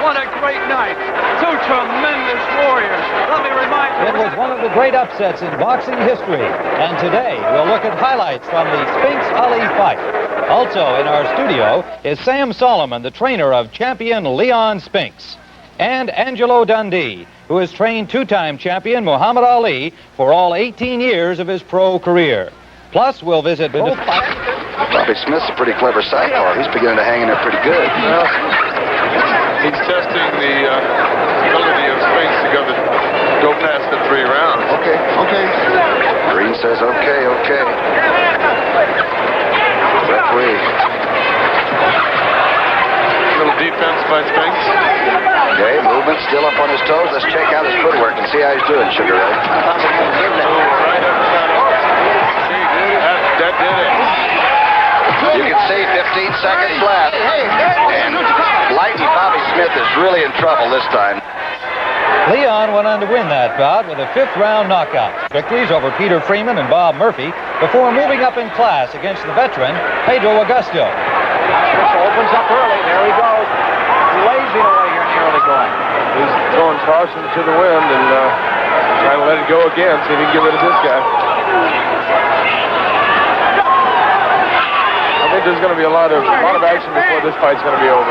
What a great night. Two tremendous warriors. Let me remind you. It was one of the great upsets in boxing history. And today, we'll look at highlights from the Spinks Ali fight. Also in our studio is Sam Solomon, the trainer of champion Leon Spinks, and Angelo Dundee, who has trained two-time champion Muhammad Ali for all 18 years of his pro career. Plus, we'll visit both fights. Bobby Smith's a pretty clever southpaw. He's beginning to hang in there pretty good. Well, he's testing the ability of Spinks to go past the 3 rounds. Okay. Green says okay. Referee. A little defense by Spinks. Okay, movement still up on his toes. Let's check out his footwork and see how he's doing, Sugar Ray. Right up front. That did it. You can see 15 seconds left. And Lightning Bobby Smith is really in trouble this time. Leon went on to win that bout with a 5th-round knockout. Victories over Peter Freeman and Bob Murphy before moving up in class against the veteran Pedro Augusto. Opens up early. There he goes. Blazing away here in the early going. He's throwing caution to the wind and trying to let it go again, see if he can get rid of this guy. I think there's going to be a lot of action before this fight's going to be over.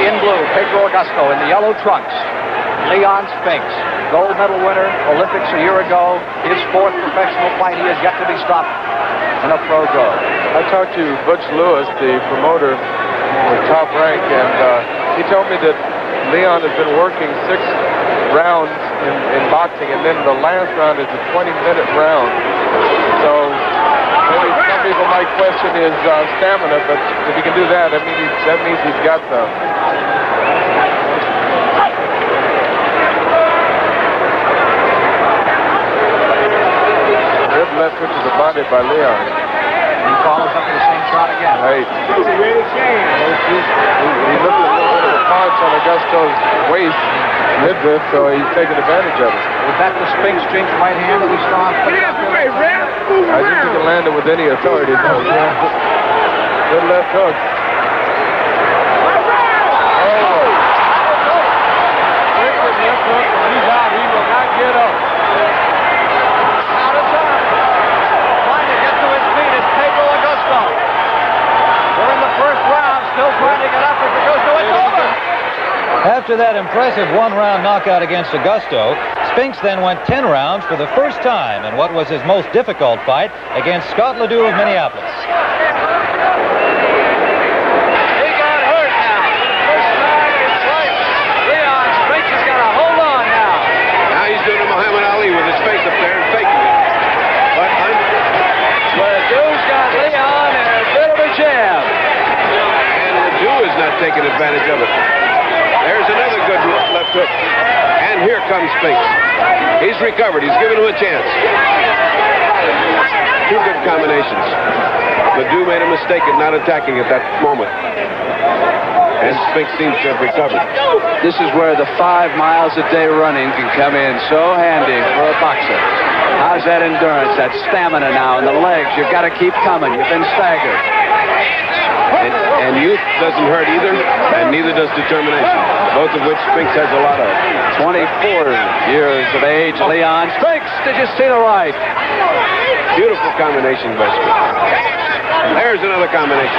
In blue, Pedro Augusto. In the yellow trunks, Leon Spinks. Gold medal winner, Olympics a year ago. His 4th professional fight. He has yet to be stopped in a pro go. I talked to Butch Lewis, the promoter with Top Rank, and he told me that Leon has been working 6 rounds in boxing, and then the last round is a 20-minute round. So maybe some people might question his stamina, but if he can do that, that means he's got some. Left hook to the body by Leon. He follows up with the same shot again. Right. He looked a little bit of a punch on Augusto's waist, midriff, so he's taking advantage of it. Was that the Spinks jinx right hand that we saw? I think he can land it with any authority, though. Good left hook. He's out. He will not get up. After that impressive 1-round knockout against Augusto, Spinks then went 10 rounds for the first time in what was his most difficult fight against Scott Ledoux of Minneapolis. He got hurt now. First time in his life. Leon Spinks has got to hold on now. Now he's doing a Muhammad Ali with his face up there and faking it. But Ledoux's got Leon in a bit of a jam. And Ledoux is not taking advantage of it. There's another good left hook. And here comes Spinks. He's recovered. He's given him a chance. 2 good combinations. Ledoux made a mistake in not attacking at that moment. And Spinks seems to have recovered. This is where the 5 miles a day running can come in so handy for a boxer. How's that endurance, that stamina now in the legs? You've got to keep coming. You've been staggered. And youth doesn't hurt either, and neither does determination, both of which Spinks has a lot of. 24 years of age, Leon Spinks. Did you see the right? Beautiful combination by Spinks. There's another combination.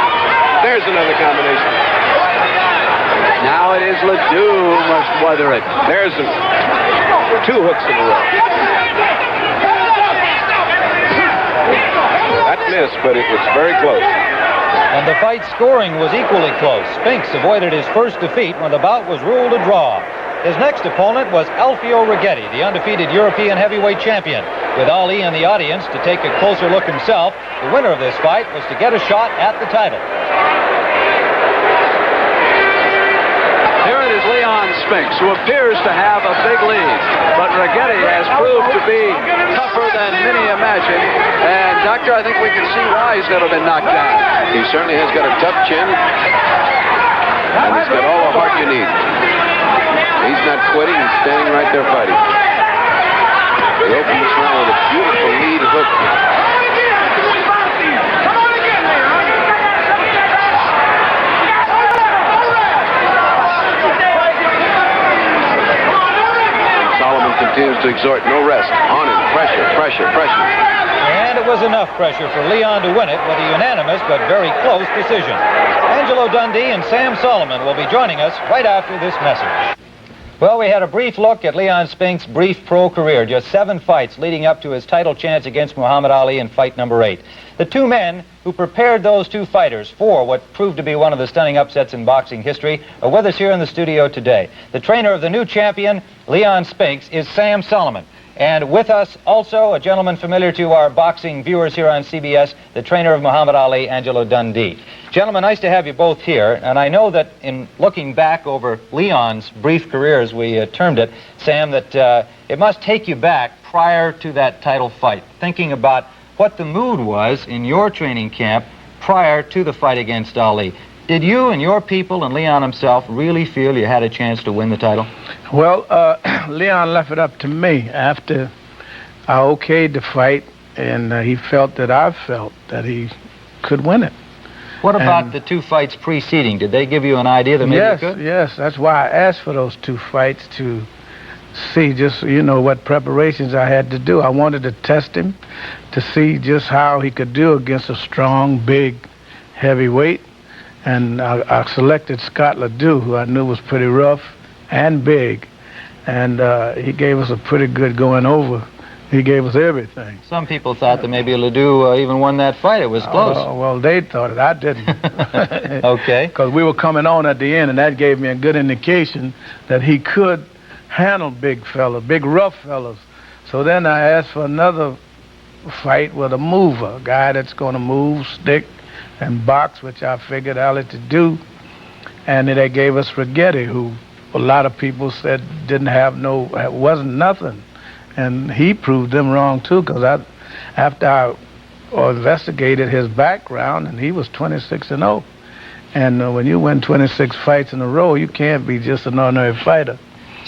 There's another combination. Now it is Ledoux who must weather it. There's 2 hooks in a row. That missed, but it was very close. And the fight scoring was equally close. Spinks avoided his first defeat when the bout was ruled a draw. His next opponent was Alfio Righetti, the undefeated European heavyweight champion. With Ali in the audience to take a closer look himself, the winner of this fight was to get a shot at the title. Here it is Leon Spinks, who appears to have a big lead. But Righetti has proved to be tougher than many imagine. And, Doctor, I think we can see why he's never been knocked down. He certainly has got a tough chin, and he's got all the heart you need. He's not quitting. He's standing right there fighting. He opened this round with a beautiful lead hook. to exert no rest. On him. Pressure, pressure, pressure. And it was enough pressure for Leon to win it with a unanimous but very close decision. Angelo Dundee and Sam Solomon will be joining us right after this message. Well, we had a brief look at Leon Spinks' brief pro career. Just 7 fights leading up to his title chance against Muhammad Ali in fight number 8. The two men who prepared those two fighters for what proved to be one of the stunning upsets in boxing history are with us here in the studio today. The trainer of the new champion, Leon Spinks, is Sam Solomon. And with us also, a gentleman familiar to our boxing viewers here on CBS, the trainer of Muhammad Ali, Angelo Dundee. Gentlemen, nice to have you both here. And I know that in looking back over Leon's brief career, as we termed it, Sam, that it must take you back prior to that title fight, thinking about what the mood was in your training camp prior to the fight against Ali. Did you and your people and Leon himself really feel you had a chance to win the title? Well, Leon left it up to me after I okayed the fight, and he felt that I felt that he could win it. What about the 2 fights preceding? Did they give you an idea that maybe you could? Yes, that's why I asked for those 2 fights, to see just, what preparations I had to do. I wanted to test him to see just how he could do against a strong, big heavyweight. And I selected Scott Ledoux, who I knew was pretty rough and big. And he gave us a pretty good going over. He gave us everything. Some people thought that maybe Ledoux even won that fight. It was close. Well, they thought it. I didn't. Okay. Because we were coming on at the end, and that gave me a good indication that he could handle big fellas, big rough fellas. So then I asked for another fight with a mover, a guy that's going to move, stick, and box, which I figured Ali to do. And then they gave us Rigetti, who a lot of people said wasn't nothing. And he proved them wrong too, because after I investigated his background, and he was 26-0. And when you win 26 fights in a row, you can't be just an ordinary fighter.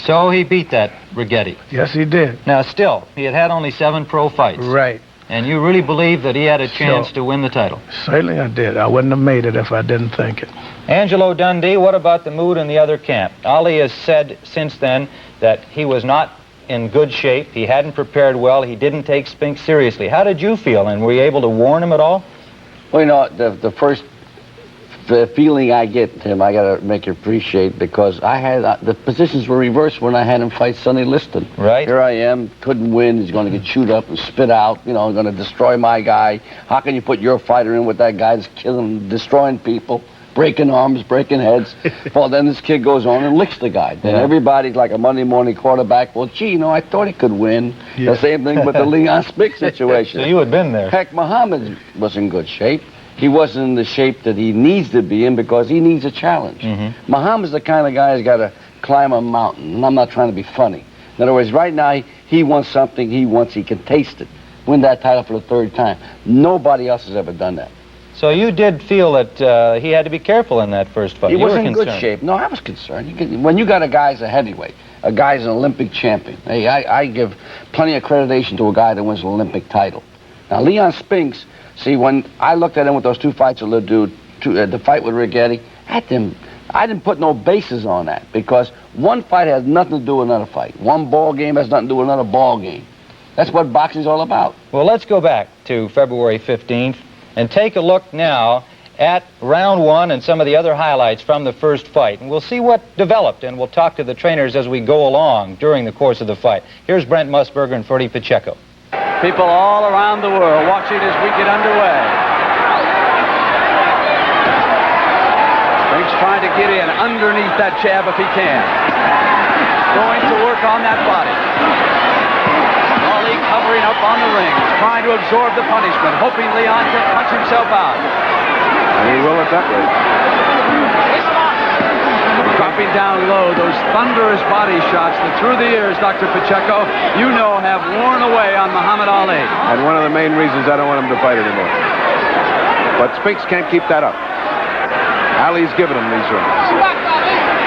So he beat that Rigetti. Yes, he did. Now, still, he had only 7 pro fights. Right. And you really believe that he had a chance to win the title? Certainly I did. I wouldn't have made it if I didn't think it. Angelo Dundee, what about the mood in the other camp? Ali has said since then that he was not in good shape. He hadn't prepared well. He didn't take Spinks seriously. How did you feel, and were you able to warn him at all? Well, the first feeling I get him, I got to make you appreciate, because I had the positions were reversed when I had him fight Sonny Liston. Right. Here I am, couldn't win. He's going to get chewed up and spit out. Going to destroy my guy. How can you put your fighter in with that guy that's killing, destroying people, breaking arms, breaking heads? Well, then this kid goes on and licks the guy. Then everybody's like a Monday morning quarterback. Well, gee, I thought he could win. Yeah. The same thing with the Leon Spinks situation. So you had been there. Heck, Muhammad was in good shape. He wasn't in the shape that he needs to be in, because he needs a challenge. Muhammad's the kind of guy who's got to climb a mountain, and I'm not trying to be funny. In other words, right now, he wants something he can taste it. Win that title for the 3rd time. Nobody else has ever done that. So you did feel that he had to be careful in that first fight. He was in good shape. No, I was concerned. When you got a guy as a heavyweight, a guy's an Olympic champion. Hey, I give plenty of accreditation to a guy that wins an Olympic title. Now, Leon Spinks, see, when I looked at him with those 2 fights with Ledoux, the fight with Rigetti, I didn't put no bases on that, because one fight has nothing to do with another fight. One ball game has nothing to do with another ball game. That's what boxing's all about. Well, let's go back to February 15th and take a look now at round 1 and some of the other highlights from the first fight. And we'll see what developed, and we'll talk to the trainers as we go along during the course of the fight. Here's Brent Musburger and Ferdy Pacheco. People all around the world watching as we get underway. Spinks trying to get in underneath that jab if he can. Going to work on that body. Ali covering up on the ring, trying to absorb the punishment, hoping Leon can punch himself out. And he will at that rate. Dropping down low, those thunderous body shots that through the years, Dr. Pacheco, have worn away on Muhammad Ali. And one of the main reasons I don't want him to fight anymore. But Spinks can't keep that up. Ali's given him these rounds.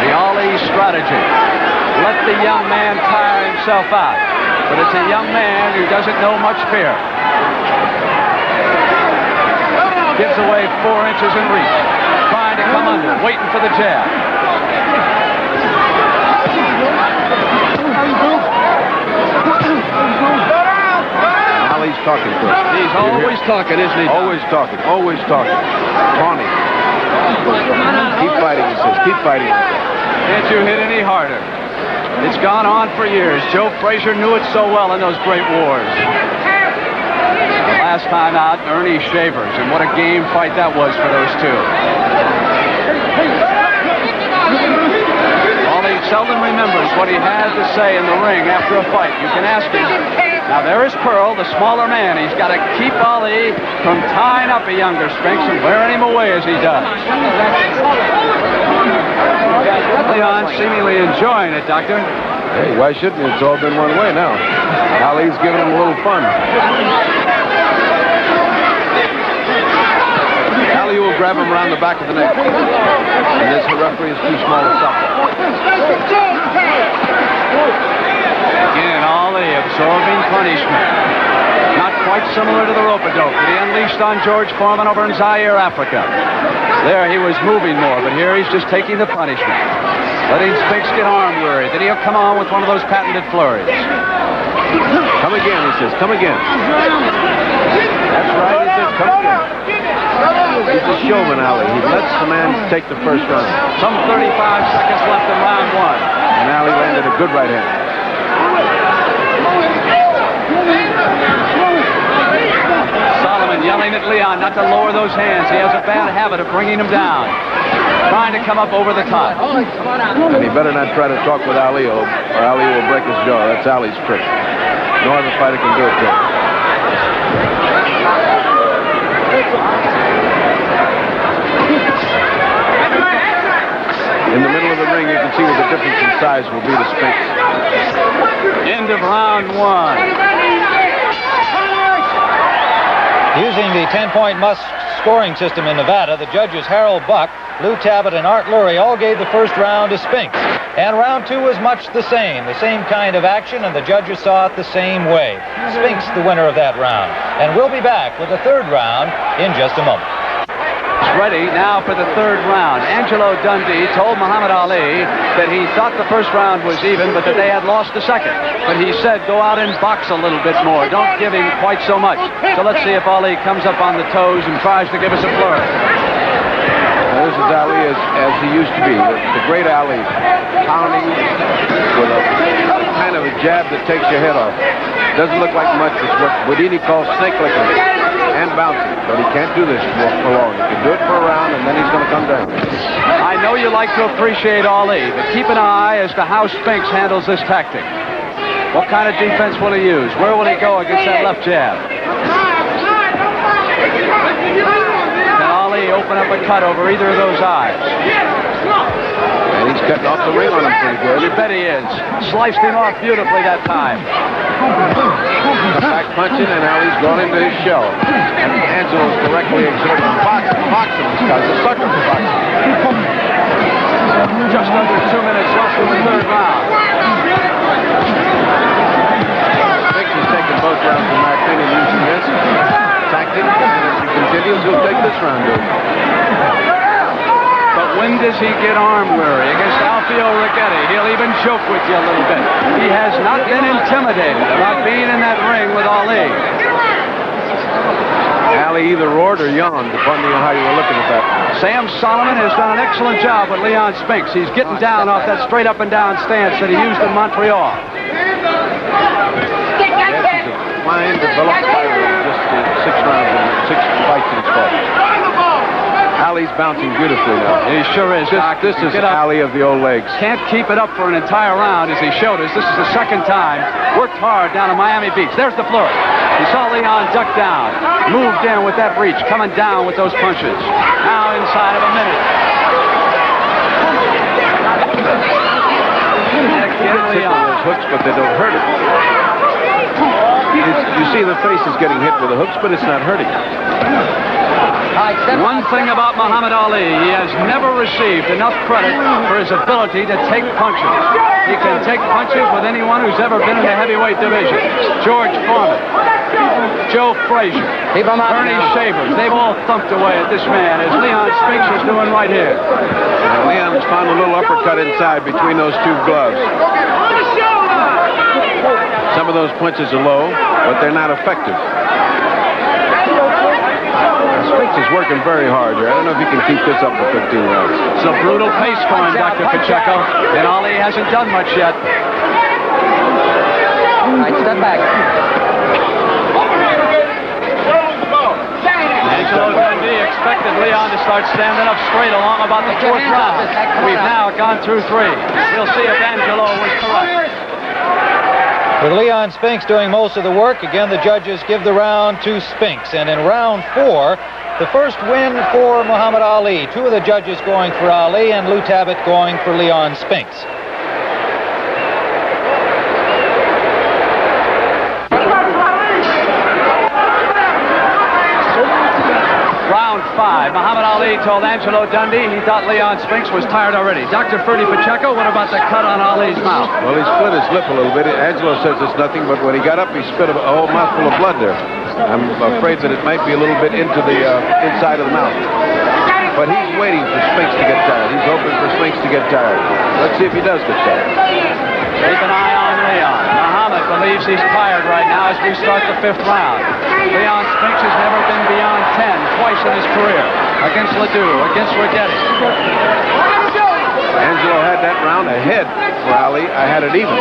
The Ali strategy. Let the young man tire himself out. But it's a young man who doesn't know much fear. Gives away 4 inches in reach. Trying to come under, waiting for the jab. Ali's talking to him. He's always talking, isn't he? Always talking, always talking. Taunting. Keep fighting, he says. Keep fighting. Can't you hit any harder? It's gone on for years. Joe Frazier knew it so well in those great wars. The last time out, Ernie Shavers, and what a game fight that was for those two. Ali seldom remembers what he had to say in the ring after a fight. You can ask him. Now there is Pearl, the smaller man. He's got to keep Ali from tying up a younger Spinks and wearing him away as he does. Leon seemingly enjoying it, Doctor. Hey, why shouldn't it? It's all been one way now. Ali's giving him a little fun. Ali will grab him around the back of the neck. And this referee is too small to stop. Again, Ali absorbing punishment. Not quite similar to the rope-a-dope that he unleashed on George Foreman over in Zaire, Africa. There he was moving more, but here he's just taking the punishment. Letting Spinks get arm weary. Then he'll come on with one of those patented flurries. Come again, he says. Come again. That's right, he says. Come again. He's a showman, Ali. He lets the man take the first round. Some 35 seconds left in round one. And Ali landed a good right hand. Solomon yelling at Leon not to lower those hands. He has a bad habit of bringing him down. Trying to come up over the top. And he better not try to talk with Ali, or Ali will break his jaw. That's Ali's trick. No other fighter can do it to him. In the middle of the ring, you can see what the difference in size will be to Spinks. End of round one. Using the 10-point must scoring system in Nevada, the judges Harold Buck, Lou Tabbitt, and Art Lurie all gave the first round to Spinks. And round two was much the same kind of action, and the judges saw it the same way. Spinks the winner of that round. And we'll be back with the third round in just a moment. Ready now for the third round. Angelo Dundee told Muhammad Ali that he thought the first round was even, but that they had lost the second. But he said, go out and box a little bit more. Don't give him quite so much. So let's see if Ali comes up on the toes and tries to give us a flurry. Now, this is Ali as he used to be. The great Ali, pounding with a kind of a jab that takes your head off. Doesn't look like much. It's what Boudini calls snake licking and bouncing. But he can't do this for long. He can do it for a round, and then he's going to come down. I know you like to appreciate Ali, but keep an eye as to how Spinks handles this tactic. What kind of defense will he use? Where will he go against that left jab? Can Ali open up a cut over either of those eyes? And he's cutting off the ring on him pretty good. You bet he is. Sliced him off beautifully that time. Back punching, and Ali's gone into his shell. And Angelo's correctly exerting. Boxing, this guy's a sucker for boxing. Just under 2 minutes left in the third round. Spinks is taking both rounds in my opinion using this tactic. And as he continues, he'll take this round, too. But when does he get arm weary? Against Alfio Rigetti, he'll even joke with you a little bit. He has not been intimidated about being in that ring with Ali. Ali either roared or yawned, depending on how you were looking at that. Sam Solomon has done an excellent job with Leon Spinks. He's getting down off that straight up and down stance that he used in Montreal. Yes, he's a fine, developed fighter. Just 6 rounds and 6 fights in his fight. Ali's bouncing beautifully now. He sure is. This is Ali of the old legs. Can't keep it up for an entire round as he showed us. This is the second time. Worked hard down in Miami Beach. There's the flurry. You saw Leon duck down. Moved in with that reach. Coming down with those punches. Now inside of a minute. Those hooks, but they don't hurt him. You see the face is getting hit with the hooks, but it's not hurting him. One thing about Muhammad Ali, he has never received enough credit for his ability to take punches. He can take punches with anyone who's ever been in the heavyweight division. George Foreman, Joe Frazier, Ernie Shavers, they've all thumped away at this man, as Leon Spinks is doing right here. And Leon has found a little uppercut inside between those two gloves. Some of those punches are low, but they're not effective. Spinks is working very hard here. I don't know if he can keep this up for 15 rounds. It's a brutal pace for him, Dr. Pacheco. And Ali hasn't done much yet. All right, step back. Angelo Dundee expected Leon to start standing up straight along about the fourth round. We've now gone through 3. We'll see if Angelo was correct. With Leon Spinks doing most of the work, again the judges give the round to Spinks. And in round 4, the first win for Muhammad Ali. 2 of the judges going for Ali and Lou Tabbitt going for Leon Spinks. Round 5. Muhammad Ali told Angelo Dundee he thought Leon Spinks was tired already. Dr. Ferdy Pacheco, what about the cut on Ali's mouth? Well, he split his lip a little bit. Angelo says it's nothing, but when he got up, he spit a whole mouthful of blood there. I'm afraid that it might be a little bit into the inside of the mouth. But he's waiting for Spinks to get tired. He's hoping for Spinks to get tired. Let's see if he does get tired. Keep an eye on Leon. Muhammad believes he's tired right now as we start the 5th round. Leon Spinks has never been beyond 10 twice in his career. Against Ledoux, against Rigetti. Angelo had that round ahead for Ali. I had it even.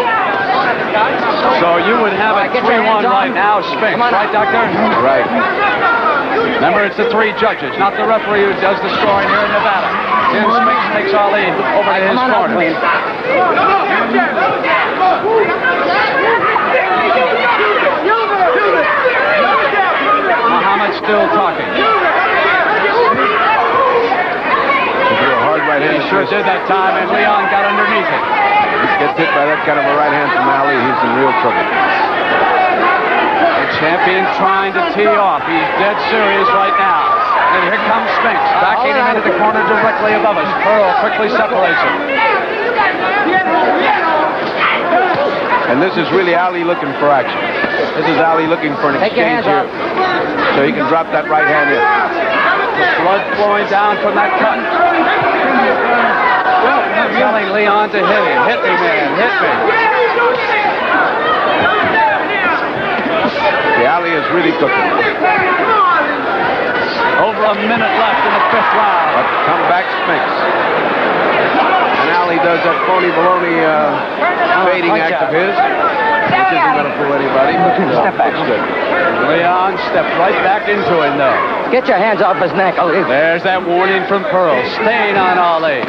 So you would have it 3-1 right now, Spinks, right, Doctor? Right. Remember, it's the 3 judges, not the referee who does the scoring here in Nevada. Then Spinks takes Ali over to his corner. Muhammad still talking. He sure did that time, and Leon got underneath it. If he gets hit by that kind of a right hand from Ali, he's in real trouble. The champion trying to tee off. He's dead serious right now. And here comes Spinks, backing him into the corner directly above us. Pearl quickly separates him. And this is really Ali looking for action. This is Ali looking for an exchange here. So he can drop that right hand in. Blood flowing down from that cut. Telling Leon to hit him. Hit me, man. Hit me. The Ali is really cooking. Over a minute left in the 5th round. But come back Spinks. And Ali does that phony baloney fading act of his, which isn't going to fool anybody. But Step back. It's good. Leon stepped right back into it, though. Get your hands off his neck, Ali. There's that warning from Pearl. Staying on Ali.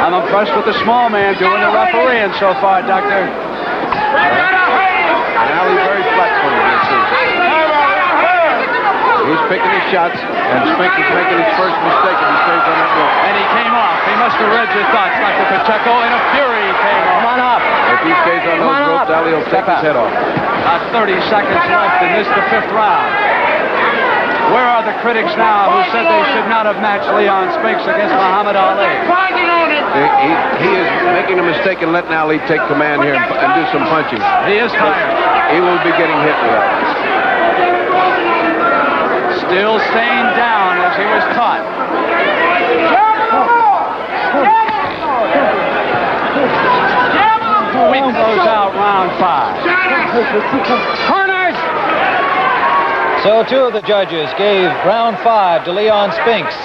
I'm impressed with the small man doing the refereeing so far, Doctor. And Ali very flat-footed this season. He's picking his shots, and Spinks is making his first mistake if he stays on that rope. And he came off. He must have read your thoughts, Dr. Pacheco. In a fury, he came off. Come on up. If he stays on those ropes, Ali will take his head off. 30 seconds left in this, the 5th round. Where are the critics now who said they should not have matched Leon Spinks against Muhammad Ali? He is making a mistake and letting Ali take command here and do some punching. He is tired. He will be getting hit with that. Still staying down as he was taught. We close out round 5. Corners! So 2 of the judges gave round 5 to Leon Spinks.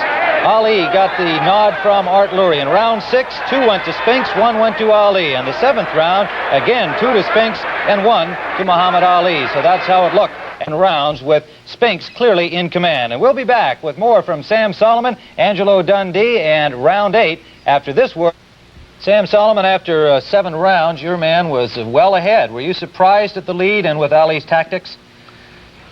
Ali got the nod from Art Lurie. In round 6, 2 went to Spinks, 1 went to Ali. And the 7th round, again, 2 to Spinks and 1 to Muhammad Ali. So that's how it looked in rounds with Spinks clearly in command. And we'll be back with more from Sam Solomon, Angelo Dundee, and round 8 after this word. Sam Solomon, after 7 rounds, your man was well ahead. Were you surprised at the lead and with Ali's tactics?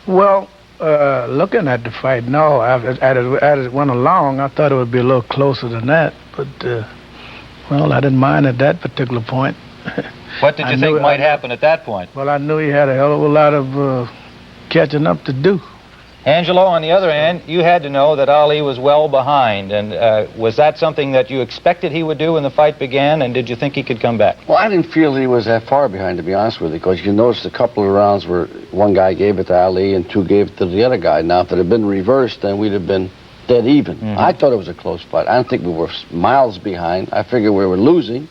Well, looking at the fight, no. As it went along, I thought it would be a little closer than that. But, well, I didn't mind at that particular point. What did you think might happen at that point? Well, I knew he had a hell of a lot of catching up to do. Angelo, on the other hand, you had to know that Ali was well behind. And was that something that you expected he would do when the fight began? And did you think he could come back? Well, I didn't feel he was that far behind, to be honest with you, because you noticed a couple of rounds where one guy gave it to Ali and 2 gave it to the other guy. Now, if it had been reversed, then we'd have been dead even. I thought it was a close fight. I don't think we were miles behind. I figured we were losing,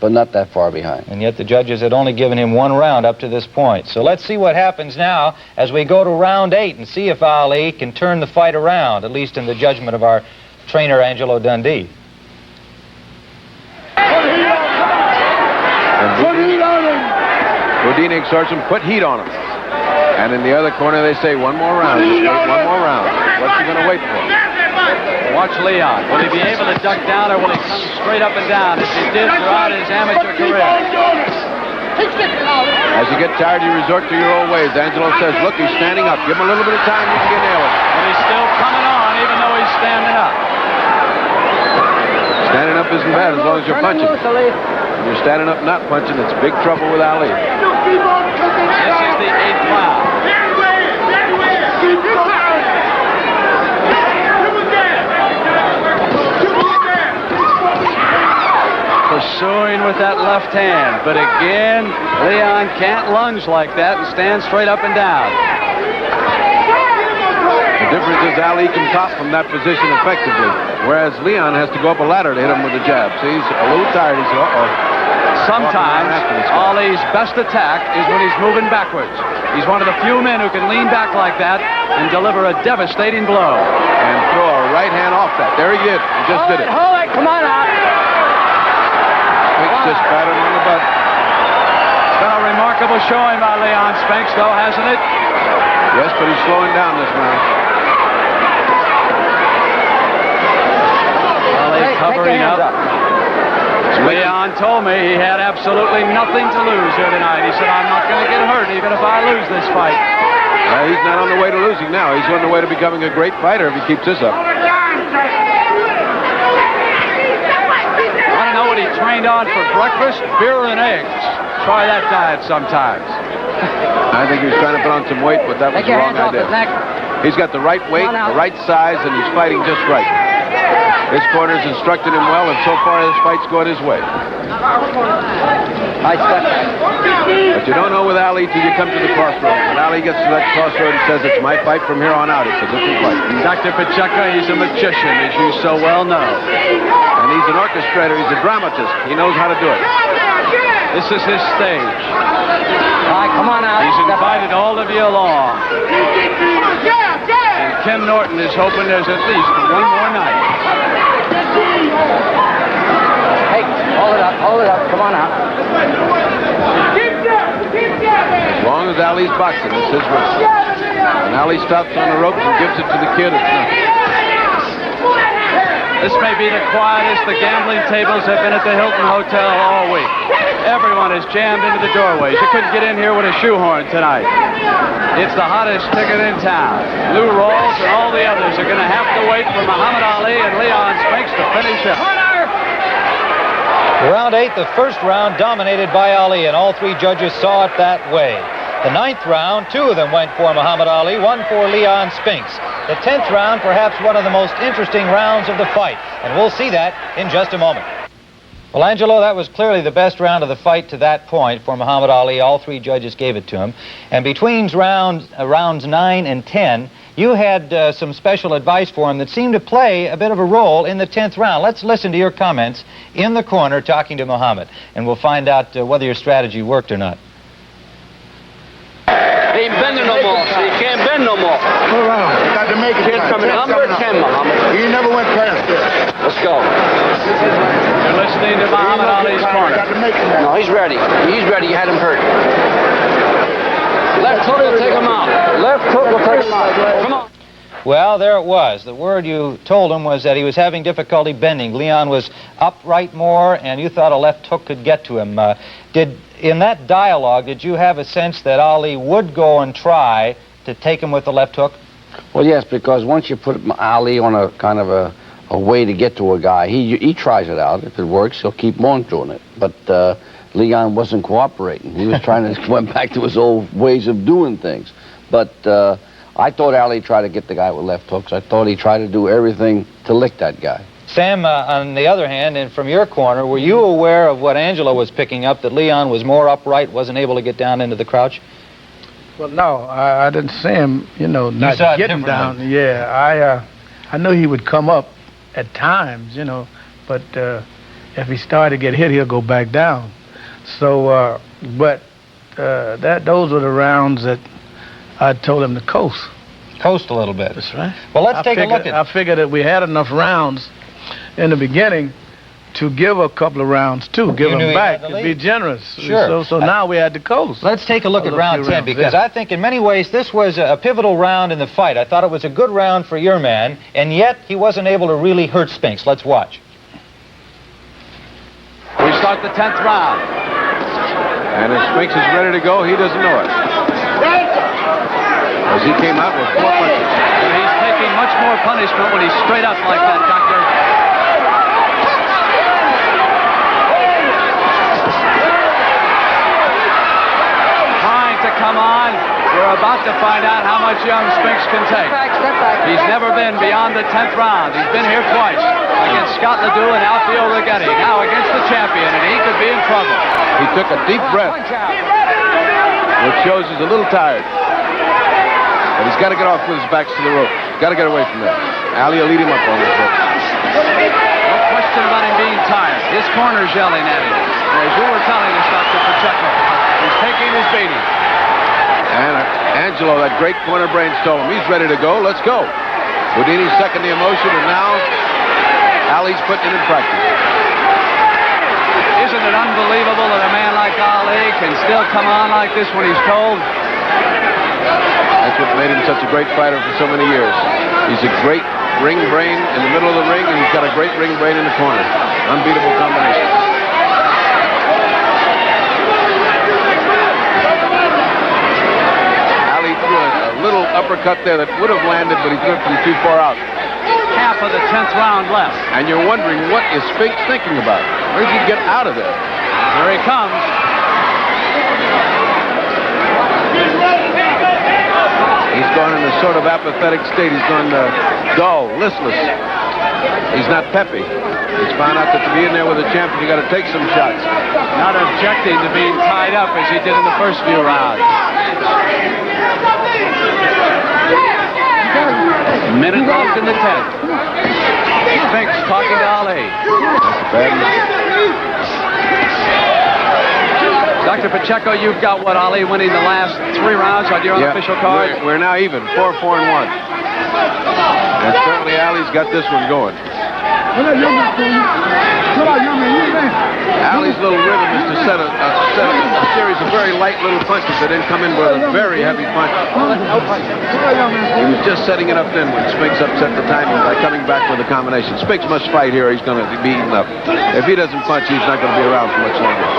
but not that far behind. And yet the judges had only given him 1 round up to this point. So let's see what happens now as we go to round 8 and see if Ali can turn the fight around, at least in the judgment of our trainer, Angelo Dundee. Houdini exhorts him, put heat on him. And in the other corner, they say, 1 more round. Just wait 1 more round. What's he going to wait for? Watch Leon. Will he be able to duck down, or will he come straight up and down as he did throughout his amateur career? As you get tired, you resort to your old ways. Angelo says, look, he's standing up. Give him a little bit of time, you can nail him. And he's still coming on, even though he's standing up. Standing up isn't bad as long as you're punching. When you're standing up not punching, it's big trouble with Ali. This is the 8th round. Pursuing with that left hand, but again, Leon can't lunge like that and stand straight up and down. The difference is Ali can top from that position effectively, whereas Leon has to go up a ladder to hit him with a jab. See, he's a little tired. He's Sometimes Ali's best attack is when he's moving backwards. He's one of the few men who can lean back like that and deliver a devastating blow. And throw a right hand off that. There he did. He just did it. Hold it, come on out. Fix this pattern on the butt. It's been a remarkable showing by Leon Spinks, though, hasn't it? Yes, but he's slowing down this round. Ali covering up. Leon told me he had absolutely nothing to lose here tonight. He said, I'm not going to get hurt even if I lose this fight. He's not on the way to losing now. He's on the way to becoming a great fighter if he keeps this up. Want to know what he trained on for breakfast? Beer and eggs. Try that diet sometimes. I think he was trying to put on some weight, but that was the wrong idea. He's got the right weight, the right size, and he's fighting just right. His corner's instructed him well, and so far his fight's going his way. But you don't know with Ali till you come to the crossroads. When Ali gets to that crossroad, he says, it's my fight from here on out. It's a different fight. Dr. Pacheco, he's a magician, as you so well know. And he's an orchestrator. He's a dramatist. He knows how to do it. This is his stage. All right, come on out. He's invited all of you along. And Ken Norton is hoping there's at least 1 more night. Hey, hold it up, come on out. As long as Ali's boxing, it's his rope. When Ali stops on the ropes and gives it to the kid, it's nothing. This may be the quietest the gambling tables have been at the Hilton Hotel all week. Everyone is jammed into the doorways. You couldn't get in here with a shoehorn tonight. It's the hottest ticket in town. Lou Rawls and all the others are going to have to wait for Muhammad Ali and Leon Spinks to finish up. Round 8, the first round dominated by Ali, and all 3 judges saw it that way. The 9th round, 2 of them went for Muhammad Ali, 1 for Leon Spinks. The 10th round, perhaps one of the most interesting rounds of the fight, and we'll see that in just a moment. Well, Angelo, that was clearly the best round of the fight to that point for Muhammad Ali. All 3 judges gave it to him. And between rounds 9 and 10, you had some special advice for him that seemed to play a bit of a role in the 10th round. Let's listen to your comments in the corner talking to Muhammad, and we'll find out whether your strategy worked or not. He ain't bending no more, so he can't bend no more. Go around. You got to make it. Number 10, Muhammad. You never went past this. Let's go. You're listening to Muhammad Ali's corner. No, he's ready. He's ready. You had him hurt. Left hook will take him out. Left hook will take him out. Come on. Well, there it was. The word you told him was that he was having difficulty bending. Leon was upright more, and you thought a left hook could get to him. In that dialogue, did you have a sense that Ali would go and try to take him with the left hook? Well, yes, because once you put Ali on a kind of a way to get to a guy, he tries it out. If it works, he'll keep on doing it. But Leon wasn't cooperating. He was trying to went back to his old ways of doing things. But I thought Ali tried to get the guy with left hooks. I thought he tried to do everything to lick that guy. Sam, on the other hand, and from your corner, were you aware of what Angelo was picking up, that Leon was more upright, wasn't able to get down into the crouch? Well, no, I didn't see him, not getting down. Yeah, I knew he would come up at times, but if he started to get hit, he'll go back down. So, those were the rounds that I told him to coast. Coast a little bit. That's right. Well, let's take a look at... I figured that we had enough rounds in the beginning to give a couple of rounds, too. Give them back and be generous. Sure. So now we had to coast. Let's take a look at round 10, because I think in many ways this was a pivotal round in the fight. I thought it was a good round for your man, and yet he wasn't able to really hurt Spinks. Let's watch. We start the 10th round. And if Spinks is ready to go, he doesn't know it. As he came out with 4 punches. And he's taking much more punishment when he's straight up like that, Doctor. Trying to come on. We're about to find out how much young Spinks can take. He's never been beyond the 10th round. He's been here twice. Against Scott Ledoux and Alfio Rigetti. Now against the champion, and he could be in trouble. He took a deep breath, which shows he's a little tired. But he's got to get off with his backs to the rope. Got to get away from there. Ali will lead him up on this rope. No question about him being tired. His corner's yelling at him. As you were telling us, Dr. Pacheco, he's taking his beating. And Angelo, that great corner brain, told him he's ready to go. Let's go. Houdini's second the emotion, and now Ali's putting it in practice. Isn't it unbelievable that a man like Ali can still come on like this when he's told? That's what made him such a great fighter for so many years. He's a great ring brain in the middle of the ring, and he's got a great ring brain in the corner. Unbeatable combination. Ali threw a little uppercut there that would have landed, but he threw it from too far out. Half of the 10th round left. And you're wondering, what is Spinks thinking about? Where did he get out of there? Here he comes. He's gone in a sort of apathetic state. He's gone dull, listless. He's not peppy. He's found out that to be in there with a champion, you got to take some shots. Not objecting to being tied up as he did in the first few rounds. Minute left in the 10th. Spinks talking to Ali. That's a bad mistake. Dr. Pacheco, you've got what, Ali, winning the last 3 rounds on your unofficial card? We're now even, 4-4-1. And certainly Ali's got this one going. Ali's little rhythm is to set a series of very light little punches that didn't come in with a very heavy punch. He was just setting it up then when Spinks upset the timing by coming back with a combination. Spinks must fight here. He's going to be eaten up. If he doesn't punch, he's not going to be around for much longer.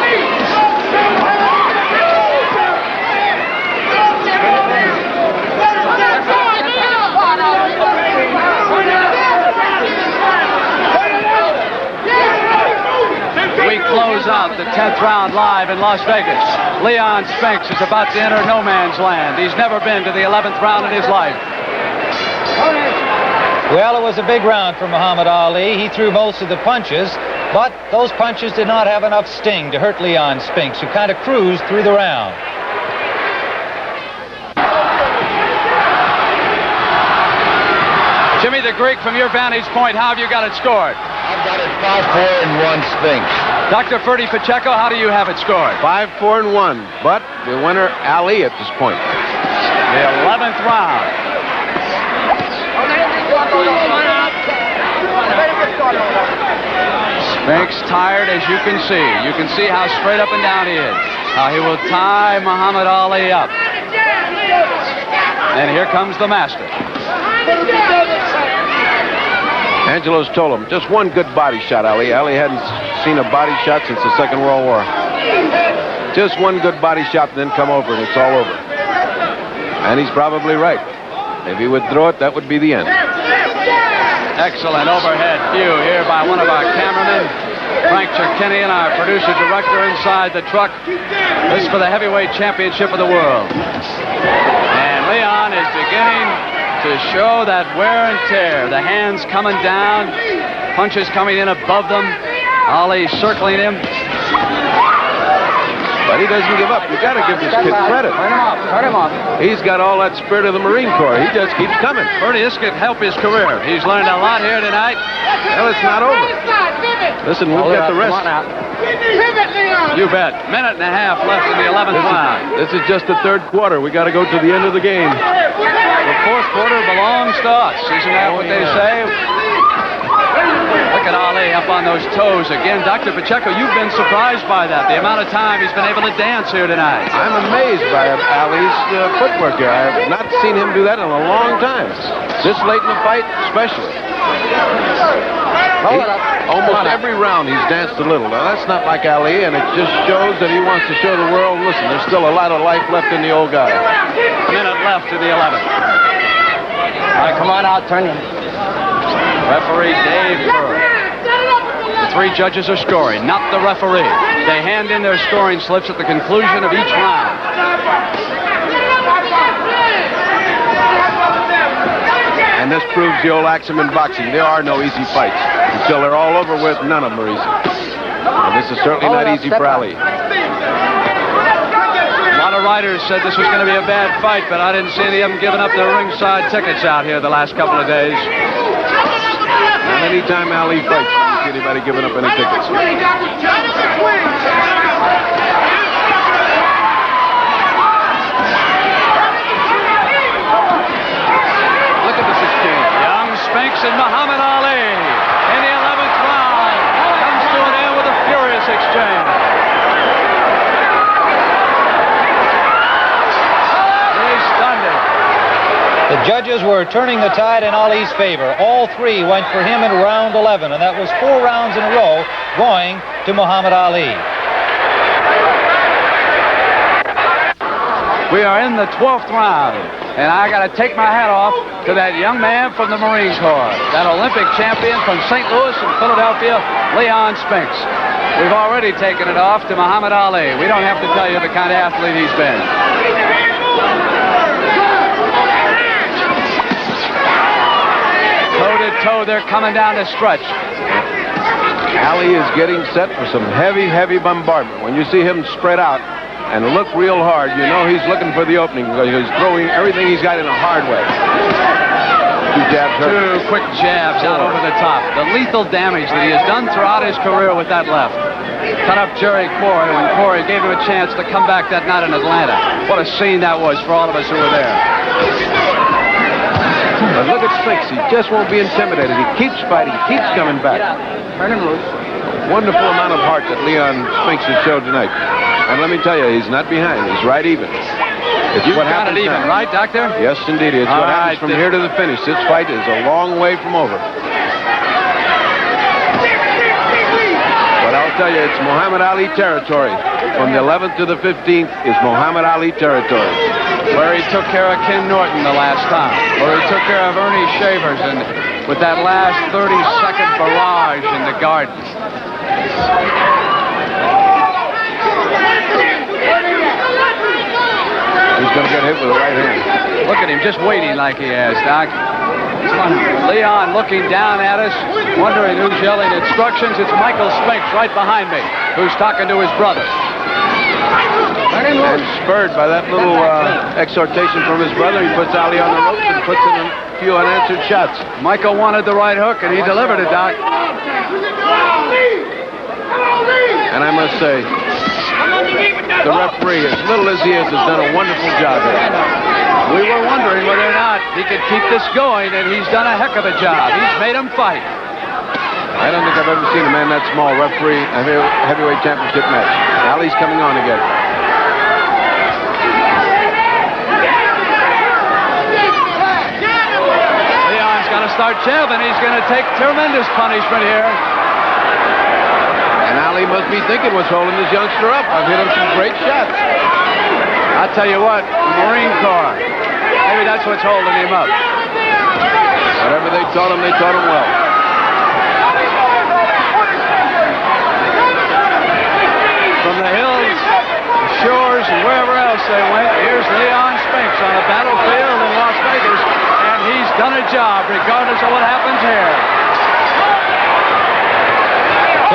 We close out the 10th round live in Las Vegas. Leon Spinks is about to enter no man's land. He's never been to the 11th round in his life. Well, it was a big round for Muhammad Ali. He threw most of the punches, but those punches did not have enough sting to hurt Leon Spinks, who kind of cruised through the round. Jimmy the Greek, from your vantage point, how have you got it scored? I've got it 5-4-1 Spinks. Dr. Ferdy Pacheco, how do you have it scored? 5-4-1, but the winner, Ali, at this point. The 11th round. Spinks tired, as you can see. You can see how straight up and down he is. How he will tie Muhammad Ali up. And here comes the master. Angelo's told him, just one good body shot, Ali. Ali hadn't seen a body shot since the Second World War. Just one good body shot and then come over and it's all over. And he's probably right. If he would throw it, that would be the end. Excellent overhead view here by one of our cameramen, Frank Cherkinian, our producer-director inside the truck. This is for the heavyweight championship of the world. And Leon is beginning to show that wear and tear. The hands coming down, punches coming in above them. Ali circling him. But he doesn't give up. You got to give this kid credit. Turn him off. He's got all that spirit of the Marine Corps. He just keeps coming. Bertie, this could help his career. He's learned a lot here tonight. Well, it's not over. Listen, we've got the rest. Come on out. You bet. Minute and a half left in the 11th round. This is just the third quarter. We got to go to the end of the game. The fourth quarter belongs to us. Isn't that what they say? Look at Ali up on those toes again. Dr. Pacheco, you've been surprised by that, the amount of time he's been able to dance here tonight. I'm amazed by Ali's footwork here. I have not seen him do that in a long time. This late in the fight, especially. Almost every round he's danced a little. Now, that's not like Ali, and it just shows that he wants to show the world, listen, there's still a lot of life left in the old guy. A minute left in the 11th. All right, come on out. Turn him. Referee Dave Burr. The three judges are scoring, not the referee. They hand in their scoring slips at the conclusion of each round. And this proves the old axiom in boxing. There are no easy fights. Until they're all over with, none of them are easy. And this is certainly not easy for Ali. A lot of writers said this was going to be a bad fight, but I didn't see any of them giving up their ringside tickets out here the last couple of days. Not any time Ali fights, you don't see anybody giving up any tickets. Look at this exchange. Young Spinks and Muhammad Ali in the 11th round comes to an end with a furious exchange. Here's Dundee. The judges were turning the tide in Ali's favor. All three went for him in round 11, and that was 4 rounds in a row going to Muhammad Ali. We are in the 12th round, and I got to take my hat off to that young man from the Marine Corps, that Olympic champion from St. Louis and Philadelphia, Leon Spinks. We've already taken it off to Muhammad Ali. We don't have to tell you the kind of athlete he's been. Toe-to-toe, they're coming down the stretch. Ali is getting set for some heavy, heavy bombardment. When you see him spread out and look real hard, you know he's looking for the opening because he's throwing everything he's got in a hard way. 2 jabs. 2 quick jabs out over the top. The lethal damage that he has done throughout his career with that left. Cut up Jerry Corey when Corey gave him a chance to come back that night in Atlanta. What a scene that was for all of us who were there. But look at Spinks. He just won't be intimidated. He keeps fighting, keeps coming back. Turn him loose. Wonderful amount of heart that Leon Spinks has showed tonight. And let me tell you, he's not behind. He's right even. It's You've what got it happens even, now. right, Doctor? Yes, indeed. It's All what right, happens from here to the finish. This fight is a long way from over. But I'll tell you, it's Muhammad Ali territory. From the 11th to the 15th is Muhammad Ali territory. Where he took care of Ken Norton the last time. Where he took care of Ernie Shavers and with that last 30-second barrage in the Garden. He's going to get hit with the right hand. Look at him just waiting like he has, Doc. Leon looking down at us, wondering who's yelling instructions. It's Michael Spinks right behind me, who's talking to his brother. And spurred by that little exhortation from his brother, he puts Ali on the ropes and puts in a few unanswered shots. Michael wanted the right hook, and he delivered it, Doc. And I must say, the referee, as little as he is, has done a wonderful job here. We were wondering whether or not he could keep this going, and he's done a heck of a job. He's made him fight. I don't think I've ever seen a man that small referee a heavyweight championship match. Ali's coming on again. Leon's got to start jabbing. He's going to take tremendous punishment here. And Ali must be thinking what's holding this youngster up. I've hit him some great shots. I'll tell you what, Marine Corps. Maybe that's what's holding him up. Whatever they taught him well. From the hills, the shores, and wherever else they went, here's Leon Spinks on a battlefield in Las Vegas, and he's done a job regardless of what happens here.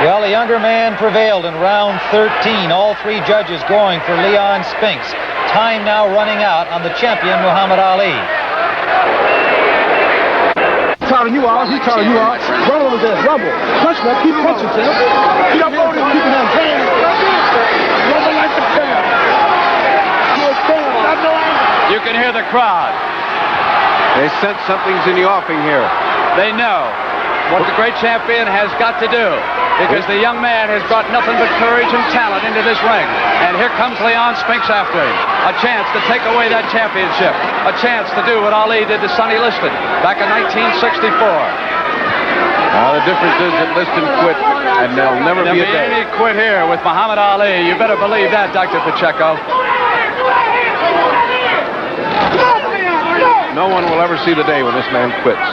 Well, the younger man prevailed in round 13. All three judges going for Leon Spinks. Time now running out on the champion, Muhammad Ali. Tiring you out. He's tiring you out. Rumble is there. Rumble. Punch that. Keep punching, Tim. Keep up holding. Keep it on. Rumble like the champ. You can hear the crowd. They sense something's in the offing here. They know what the great champion has got to do, because the young man has brought nothing but courage and talent into this ring. And here comes Leon Spinks after him. A chance to take away that championship. A chance to do what Ali did to Sonny Liston back in 1964. The difference is that Liston quit, and there'll never be a day. Any quit here with Muhammad Ali. You better believe that, Dr. Pacheco. No one will ever see the day when this man quits.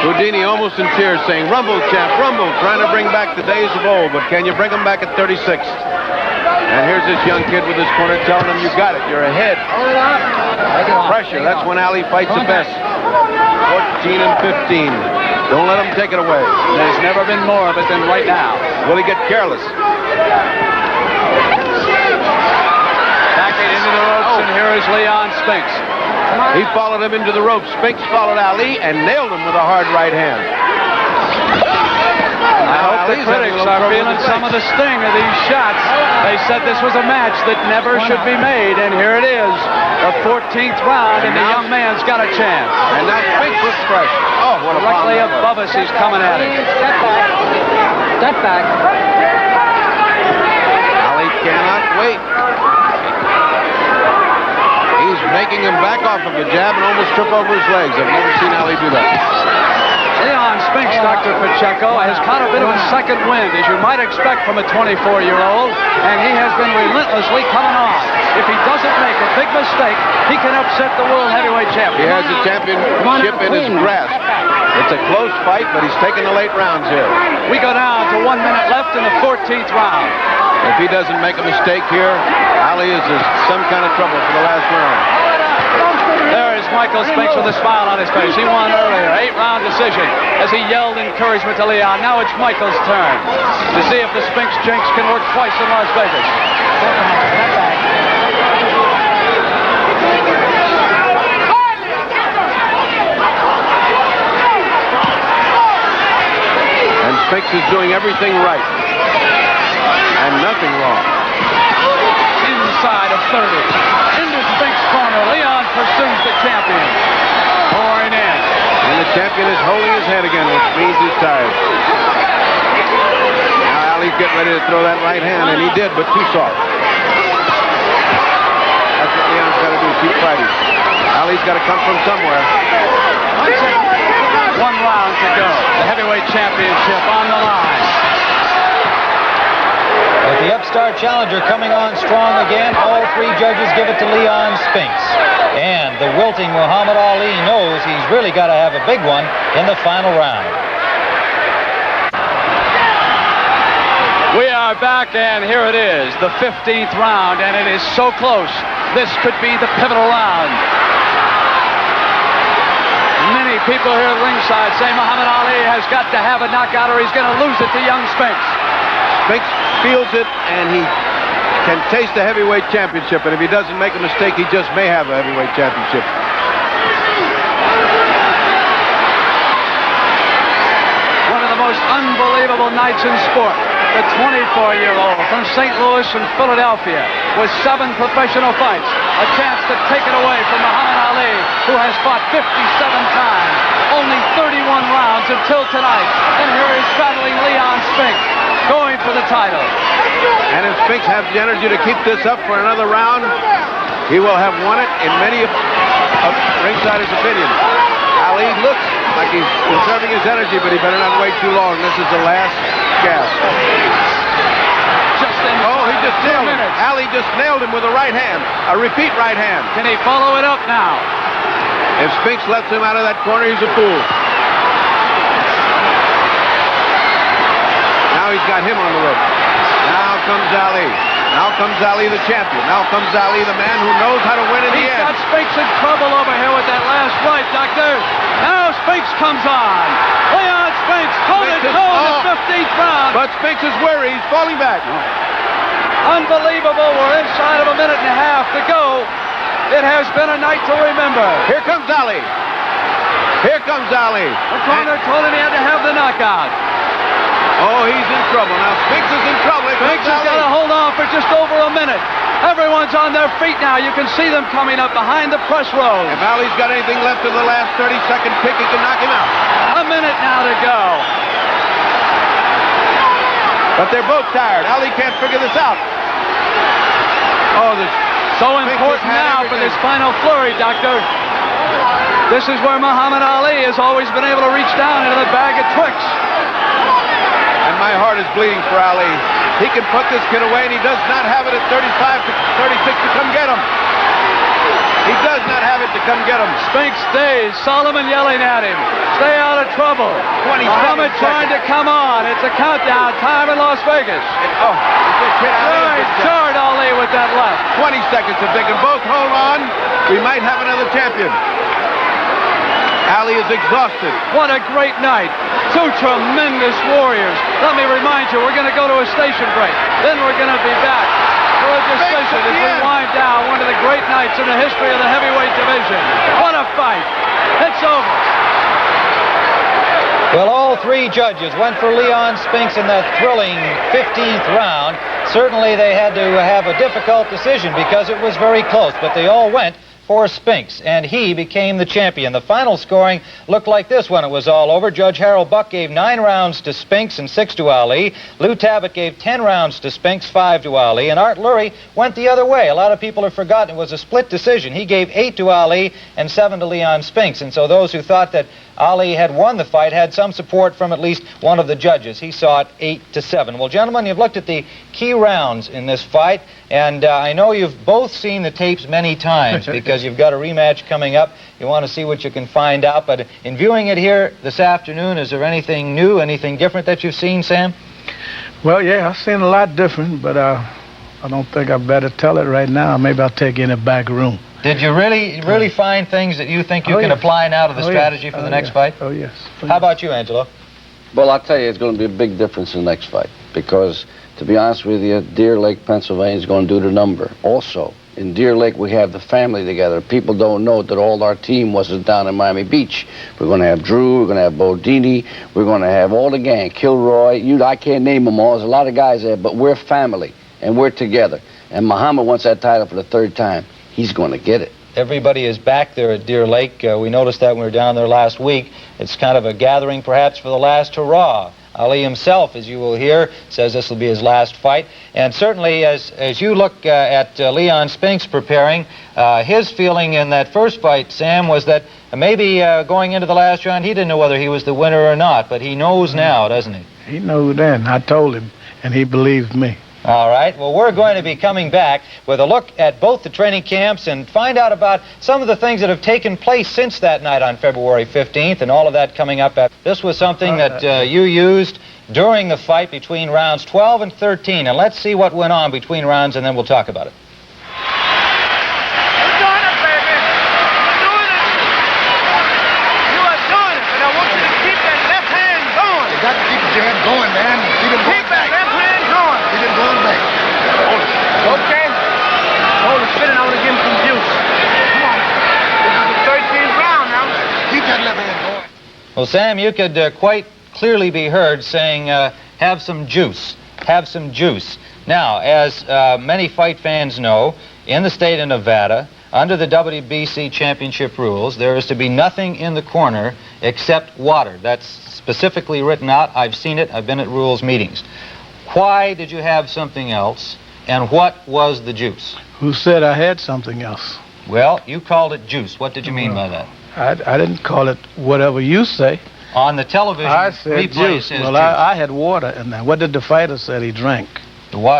Houdini almost in tears saying, "Rumble, champ, rumble," trying to bring back the days of old, but can you bring them back at 36? And here's this young kid with his corner telling him, "You got it, you're ahead." Pressure, that's when Ali fights the best. 14 and 15. Don't let him take it away. There's never been more of it than right now. Will he get careless? Backing into the ropes, and here is Leon Spinks. He followed him into the ropes. Spinks followed Ali and nailed him with a hard right hand. I hope the critics are feeling some of the sting of these shots. They said this was a match that never should be made, and here it is. The 14th round, and the young man's got a chance. And now Spinks looks fresh. Oh, what a Directly above us, he's coming at him. Step back. Ali cannot wait. He's making him back off of the jab and almost trip over his legs. I've never seen Ali do that. Leon Spinks, Dr. Pacheco, has caught a bit of a second wind, as you might expect from a 24-year-old, and he has been relentlessly coming on. If he doesn't make a big mistake, he can upset the world heavyweight champion. He has the championship in his grasp. It's a close fight, but he's taking the late rounds here. We go down to 1 minute left in the 14th round. If he doesn't make a mistake here, Ali is in some kind of trouble for the last round. There is Michael Spinks with a smile on his face. He won earlier, 8-round decision, as he yelled encouragement to Leon. Now it's Michael's turn to see if the Spinks jinx can work twice in Las Vegas. And Spinks is doing everything right. And nothing wrong. Inside of 30. Into Spinks' corner. Leon pursues the champion. Pouring in. And the champion is holding his head again, which means he's tired. Now Ali's getting ready to throw that right hand, and he did, but too soft. That's what Leon's got to do, keep fighting. Ali's got to come from somewhere. 1 round to go. The heavyweight championship on the line. With the upstart challenger coming on strong again, all three judges give it to Leon Spinks. And the wilting Muhammad Ali knows he's really got to have a big one in the final round. We are back, and here it is, the 15th round, and it is so close. This could be the pivotal round. Many people here at ringside say Muhammad Ali has got to have a knockout or he's going to lose it to young Spinks. Spinks feels it, and he can taste the heavyweight championship, and if he doesn't make a mistake, he just may have a heavyweight championship. One of the most unbelievable nights in sport. The 24-year-old from St. Louis and Philadelphia with 7 professional fights. A chance to take it away from Muhammad Ali, who has fought 57 times. Only 31 rounds until tonight. And here is traveling Leon Spinks, going for the title. And if Spinks has the energy to keep this up for another round, he will have won it in many of ringsider's opinion. Ali looks like he's conserving his energy, but he better not wait too long. This is the last gasp. He just nailed him. Ali just nailed him with a right hand, a repeat right hand. Can he follow it up now? If Spinks lets him out of that corner, he's a fool. Now he's got him on the rope. Now comes Ali. Now comes Ali, the champion. Now comes Ali, the man who knows how to win in the end. He's got Spinks in trouble over here with that last right. comes on. Leon Spinks hold it toe in the 15th round. But Spinks is wary. He's falling back. Unbelievable. We're inside of a minute and a half to go. It has been a night to remember. Here comes Ali. Here comes Ali. The corner told him he had to have the knockout. Oh, he's in trouble. Now, Spinks is in trouble. Spinks has got to hold on for just over a minute. Everyone's on their feet now. You can see them coming up behind the press row. If Ali's got anything left in the last 30-second kick, he can knock him out. A minute now to go. But they're both tired. Ali can't figure this out. Oh, this so important now for this final flurry, Doctor. This is where Muhammad Ali has always been able to reach down into the bag of tricks. And my heart is bleeding for Ali. He can put this kid away, and he does not have it at 35 to 36 to come get him. He does not have it to come get him. Spinks stays. Solomon yelling at him. Stay out of trouble. Muhammad trying to come on. It's a countdown. Time in Las Vegas. Jarred Ali with that left. 20 seconds. If they can both hold on, we might have another champion. Ali is exhausted. What a great night. Two tremendous warriors. Let me remind you, we're going to go to a station break. Then we're going to be back for a decision as we wind down one of the great nights in the history of the heavyweight division. What a fight. It's over. Well, all three judges went for Leon Spinks in that thrilling 15th round. Certainly they had to have a difficult decision because it was very close, but they all went for Spinks, and he became the champion. The final scoring looked like this when it was all over. Judge Harold Buck gave 9 rounds to Spinks and 6 to Ali. Lou Tabbitt gave 10 rounds to Spinks, 5 to Ali. And Art Lurie went the other way. A lot of people have forgotten it was a split decision. He gave 8 to Ali and 7 to Leon Spinks. And so those who thought that Ali had won the fight had some support from at least one of the judges. He saw it 8-7. Well, gentlemen, you've looked at the key rounds in this fight, and I know you've both seen the tapes many times because you've got a rematch coming up. You want to see what you can find out. But in viewing it here this afternoon, is there anything new, anything different that you've seen, Sam? Well, yeah, I've seen a lot different, but I don't think I better tell it right now. Maybe I'll take you in the back room. Did you really find things that you think you can apply now to the strategy for the next fight? Oh, yes. How about you, Angelo? Well, I'll tell you, it's going to be a big difference in the next fight because, to be honest with you, Deer Lake, Pennsylvania is going to do the number. Also, in Deer Lake, we have the family together. People don't know that all our team wasn't down in Miami Beach. We're going to have Drew, we're going to have Bodini, we're going to have all the gang, Kilroy. I can't name them all. There's a lot of guys there, but we're family, and we're together. And Muhammad wants that title for the 3rd time. He's going to get it. Everybody is back there at Deer Lake. We noticed that when we were down there last week. It's kind of a gathering, perhaps, for the last hurrah. Ali himself, as you will hear, says this will be his last fight. And certainly, as you look at Leon Spinks preparing, his feeling in that first fight, Sam, was that maybe going into the last round, he didn't know whether he was the winner or not, but he knows now, doesn't he? He knew then. I told him, and he believed me. All right. Well, we're going to be coming back with a look at both the training camps and find out about some of the things that have taken place since that night on February 15th and all of that coming up. This was something that you used during the fight between rounds 12 and 13. And let's see what went on between rounds, and then we'll talk about it. You're doing it, baby. You're doing it. You are doing it, and I want you to keep that left hand going. You got to keep your hand going, man. Keep it going Keep that left hand going. Keep it going back. Okay. Hold it, spin it. I want to give him some juice. Come on. This is the 13th round now. Keep that left hand going. Well, Sam, you could quite clearly be heard saying, have some juice, have some juice. Now, as many fight fans know, in the state of Nevada, under the WBC championship rules, there is to be nothing in the corner except water. That's specifically written out. I've seen it. I've been at rules meetings. Why did you have something else, and what was the juice? Who said I had something else? Well, you called it juice. What did you mean by that? I didn't call it whatever you say. On the television I said replay, juice. says Well, juice. I had water in there. What did the fighter say he drank?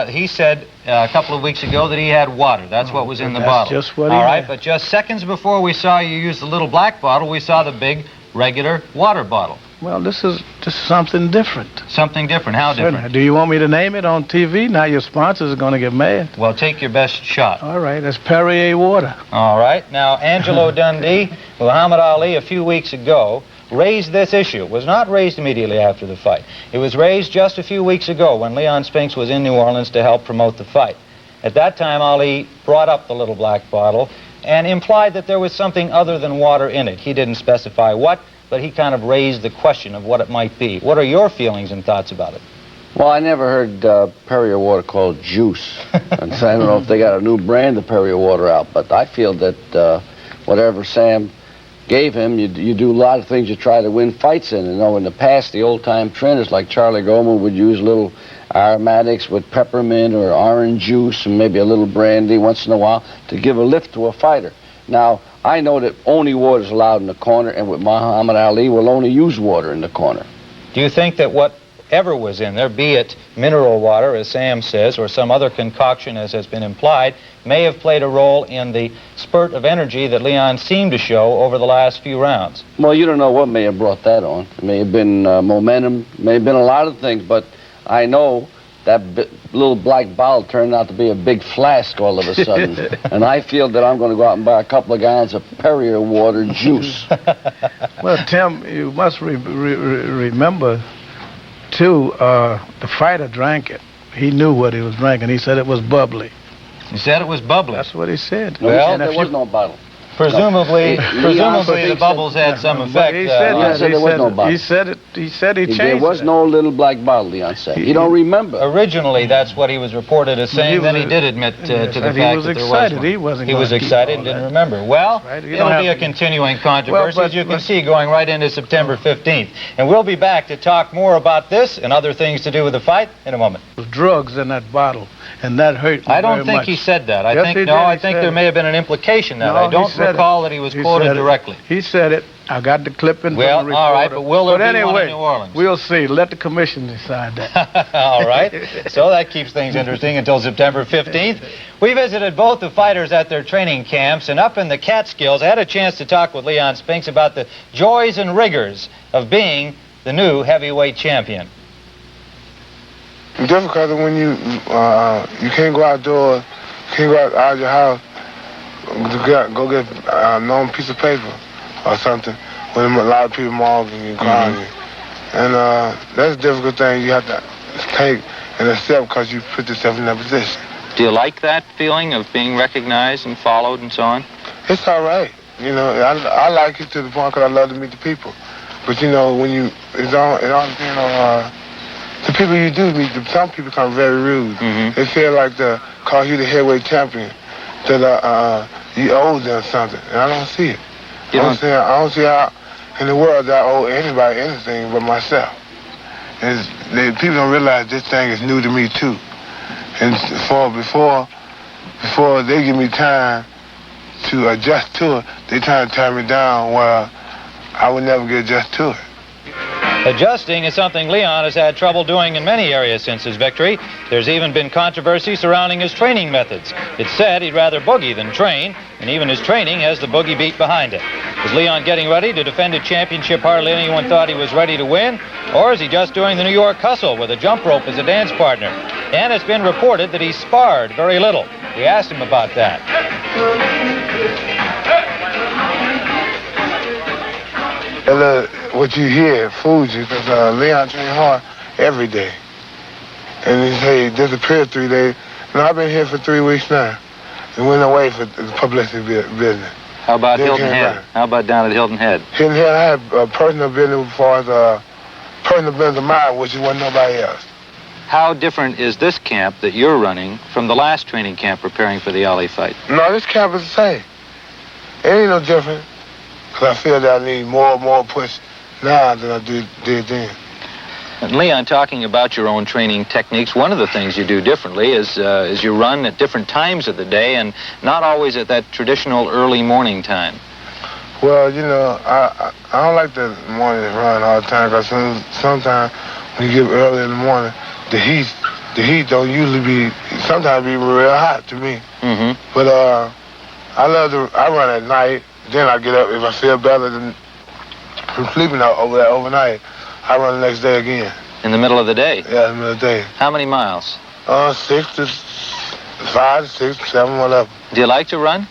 He said a couple of weeks ago that he had water. That's what was in the that's bottle. just what he All right, had. but just seconds before we saw you use the little black bottle, we saw the big, regular water bottle. Well, this is just something different. Something different. How different? Do you want me to name it on TV? Now your sponsors are going to get mad. Well, take your best shot. All right, it's Perrier water. All right. Now, Angelo Dundee, Muhammad Ali, a few weeks ago, raised this issue. It was not raised immediately after the fight. It was raised just a few weeks ago when Leon Spinks was in New Orleans to help promote the fight. At that time, Ali brought up the little black bottle and implied that there was something other than water in it. He didn't specify what, but he kind of raised the question of what it might be. What are your feelings and thoughts about it? Well, I never heard Perrier water called juice. And so I don't know if they got a new brand of Perrier water out, but I feel that whatever Sam gave him, you do a lot of things you try to win fights in. You know, in the past, the old-time trainers like Charlie Goldman would use little aromatics with peppermint or orange juice and maybe a little brandy once in a while to give a lift to a fighter. Now, I know that only water is allowed in the corner, and with Muhammad Ali, we'll only use water in the corner. Do you think that whatever was in there, be it mineral water, as Sam says, or some other concoction, as has been implied, may have played a role in the spurt of energy that Leon seemed to show over the last few rounds? Well, you don't know what may have brought that on. It may have been momentum, may have been a lot of things, but I know that little black bottle turned out to be a big flask all of a sudden. And I feel that I'm going to go out and buy a couple of gallons of Perrier water juice. Well, Tim, you must remember, too, the fighter drank it. He knew what he was drinking. He said it was bubbly. He said it was bubbly. That's what he said. No, well, there was no bottle. Presumably the bubbles had some effect. He said there was no bottle. He said he changed it. There was no little black bottle, Leon said. He don't remember. Originally, that's what he was reported as saying. Then he did admit to the fact that there was one. He was excited and didn't remember. Well, it'll be a continuing controversy, as you can see, going right into September 15th. And we'll be back to talk more about this and other things to do with the fight in a moment. There was drugs in that bottle, and that hurt me I don't very think much. he said that. I Yes, think there may have been an implication that. No, I don't recall that he was quoted directly. He said it. I got the clipping from the reporter. All right, but will there be one in New Orleans? We'll see. Let the commission decide that. All right. So that keeps things interesting until September 15th. We visited both the fighters at their training camps, and up in the Catskills, I had a chance to talk with Leon Spinks about the joys and rigors of being the new heavyweight champion. It's difficult when you can't go outdoors, can't go out of your house, go get a known piece of paper or something when a lot of people mobbing you, crying you. And that's a difficult thing you have to take and accept because you put yourself in that position. Do you like that feeling of being recognized and followed and so on? It's all right. You know, I like it to the point because I love to meet the people. But, you know, when you, it all depends on the people you do meet. Some people come very rude. They feel like to call you the heavyweight champion, that you owe them something. And I don't see it. I don't see how in the world that I owe anybody anything but myself. People don't realize this thing is new to me too. And before they give me time to adjust to it, they try to tear me down where I would never get adjusted to it. Adjusting is something Leon has had trouble doing in many areas since his victory. There's even been controversy surrounding his training methods. It's said he'd rather boogie than train, and even his training has the boogie beat behind it. Is Leon getting ready to defend a championship hardly anyone thought he was ready to win? Or is he just doing the New York hustle with a jump rope as a dance partner? And it's been reported that he sparred very little. We asked him about that. What you hear fools you, because Leon trained hard every day. And he say he disappeared 3 days. And I've been here for 3 weeks now. And went away for the publicity business. How about Hilton Head? How about down at Hilton Head? Hilton Head, I had personal business as far as personal business of mine, which wasn't nobody else. How different is this camp that you're running from the last training camp preparing for the Ali fight? No, this camp is the same. It ain't no different. Because I feel that I need more push now than I did then. And Leon, talking about your own training techniques, one of the things you do differently is you run at different times of the day and not always at that traditional early morning time. Well, you know, I don't like the morning run all the time because sometimes when you get early in the morning, the heat don't usually sometimes be real hot to me. But I run at night. Then I get up, if I feel better than from sleeping overnight, I run the next day again. In the middle of the day? Yeah, in the middle of the day. How many miles? 6 to 5 to 6, 7, whatever. Do you like to run?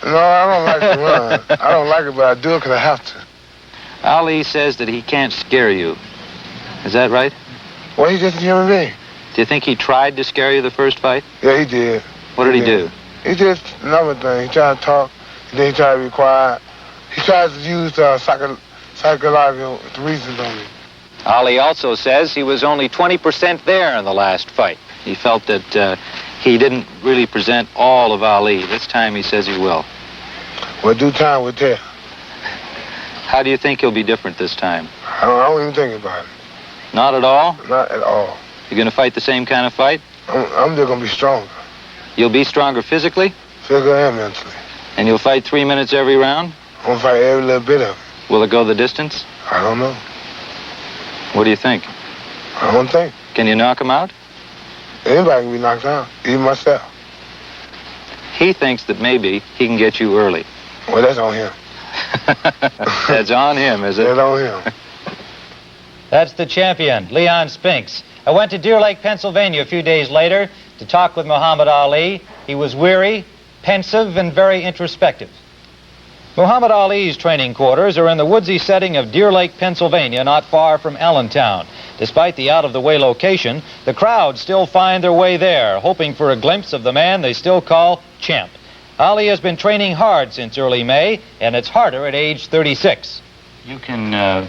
No, I don't like to run. I don't like it, but I do it because I have to. Ali says that he can't scare you. Is that right? Well, he's just a human being. Do you think he tried to scare you the first fight? Yeah, he did. What did he do? He did another thing. He tried to talk, and then he tried to be quiet. He tries to use psychological reasons on me. Ali also says he was only 20% there in the last fight. He felt that he didn't really present all of Ali. This time he says he will. Well, due time will tell. How do you think he'll be different this time? I don't even think about it. Not at all? Not at all. You're going to fight the same kind of fight? I'm just going to be stronger. You'll be stronger physically? Physically and mentally. And you'll fight 3 minutes every round? I'm going to fight every little bit of it. Will it go the distance? I don't know. What do you think? I don't think. Can you knock him out? Anybody can be knocked out, even myself. He thinks that maybe he can get you early. Well, that's on him. That's on him, is it? That's on him. That's the champion, Leon Spinks. I went to Deer Lake, Pennsylvania a few days later to talk with Muhammad Ali. He was weary, pensive, and very introspective. Muhammad Ali's training quarters are in the woodsy setting of Deer Lake, Pennsylvania, not far from Allentown. Despite the out-of-the-way location, the crowd still find their way there, hoping for a glimpse of the man they still call Champ. Ali has been training hard since early May, and it's harder at age 36. You can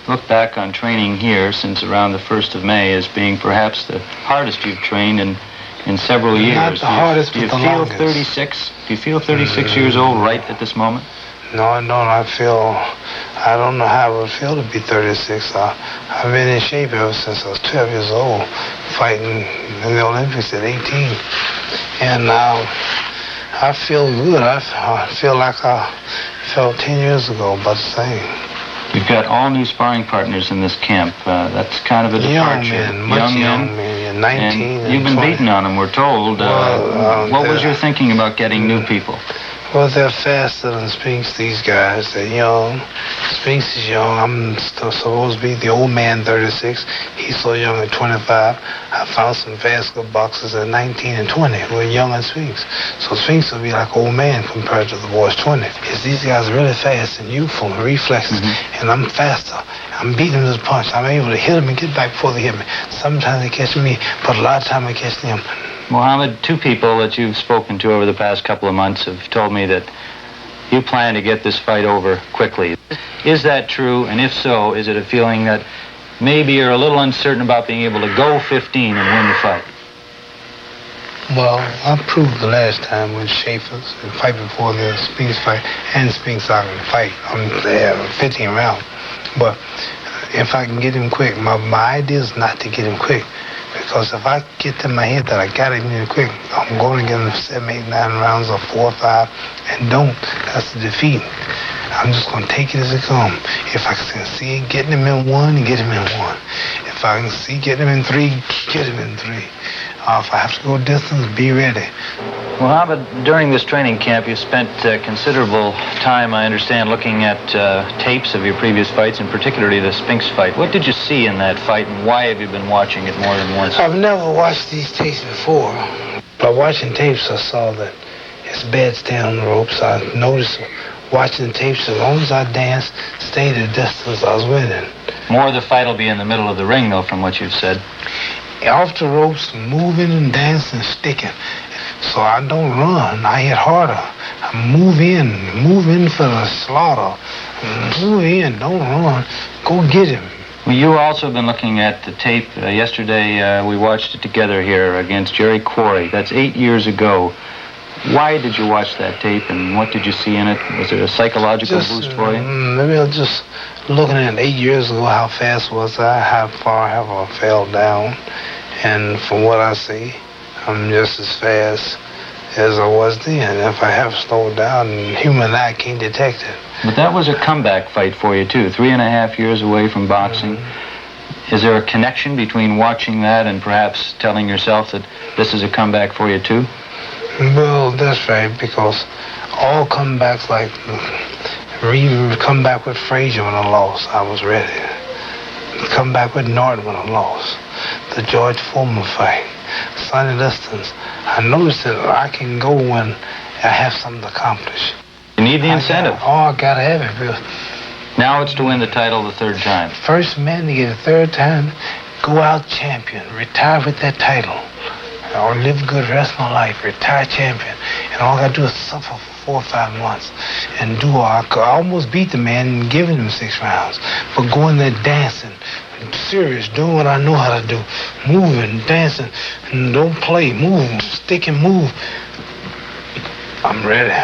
look back on training here since around the 1st of May as being perhaps the hardest you've trained in several years. Not the hardest, do you but the feel longest. 36? Do you feel 36 years old right at this moment? No, I don't. I don't know how it would feel to be 36. I've been in shape ever since I was 12 years old, fighting in the Olympics at 18. And I feel good. I feel like I felt 10 years ago, about the same. You've got all new sparring partners in this camp. That's kind of a departure. Young men, 19 and you've been 20. beaten on them, we're told. What was your thinking about getting new people? Well, they're faster than Spinks, these guys. They're young. Spinks is young. I'm still supposed to be the old man, 36. He's so young at 25. I found some fast good boxers at 19 and 20 who are young as Spinks. So Spinks will be like old man compared to the boys 20. Because these guys are really fast and youthful and reflexes. And I'm faster. I'm beating them with a punch. I'm able to hit them and get back before they hit me. Sometimes they catch me, but a lot of times I catch them. Mohammed, two people that you've spoken to over the past couple of months have told me that you plan to get this fight over quickly. Is that true? And if so, is it a feeling that maybe you're a little uncertain about being able to go 15 and win the fight? Well, I proved the last time with Schaefer's and fight before the Spinks fight and Spinks I can fight on the 15 round. But if I can get him quick, my idea is not to get him quick. Because if I get in my head that I got him in quick, I'm going to get him 7, 8, 9 rounds or 4 or 5 and don't. That's the defeat. I'm just going to take it as it comes. If I can see getting him in 1, get him in 1. If I can see getting him in 3, get him in 3. If I have to go distance, be ready. Mohammed, during this training camp, you spent considerable time, I understand, looking at tapes of your previous fights, and particularly the Spinks fight. What did you see in that fight, and why have you been watching it more than once? I've never watched these tapes before. By watching tapes, I saw that it's bad stay on the ropes. I noticed watching the tapes, as long as I danced, stayed at a distance, I was winning. More of the fight will be in the middle of the ring, though, from what you've said. Off the ropes, moving and dancing, sticking. So I don't run, I hit harder. I move in for the slaughter. Move in, don't run, go get him. Well, you also been looking at the tape. Yesterday, we watched it together here against Jerry Quarry. That's 8 years ago. Why did you watch that tape, and what did you see in it? Was it a psychological boost for you? Maybe I was just looking at 8 years ago, how fast was I, how far have I fell down. And from what I see, I'm just as fast as I was then. If I have slowed down, human eye can't detect it. But that was a comeback fight for you, too. 3.5 years away from boxing. Is there a connection between watching that and perhaps telling yourself that this is a comeback for you, too? Well, that's right, because all comebacks, like come back with Frazier when I lost, I was ready. Come back with Norton when I lost. The George Foreman fight, Sonny Liston's. I noticed that I can go when I have something to accomplish. You need the incentive. I gotta have it. Now it's to win the title the third time. First man to get a third time, go out champion, retire with that title. Or live good the rest of my life, retire champion. And all I gotta do is suffer for 4 or 5 months and do all I could. I almost beat the man and giving him 6 rounds. But going there dancing, serious, doing what I know how to do, moving, dancing, and don't play, move, stick and move. I'm ready.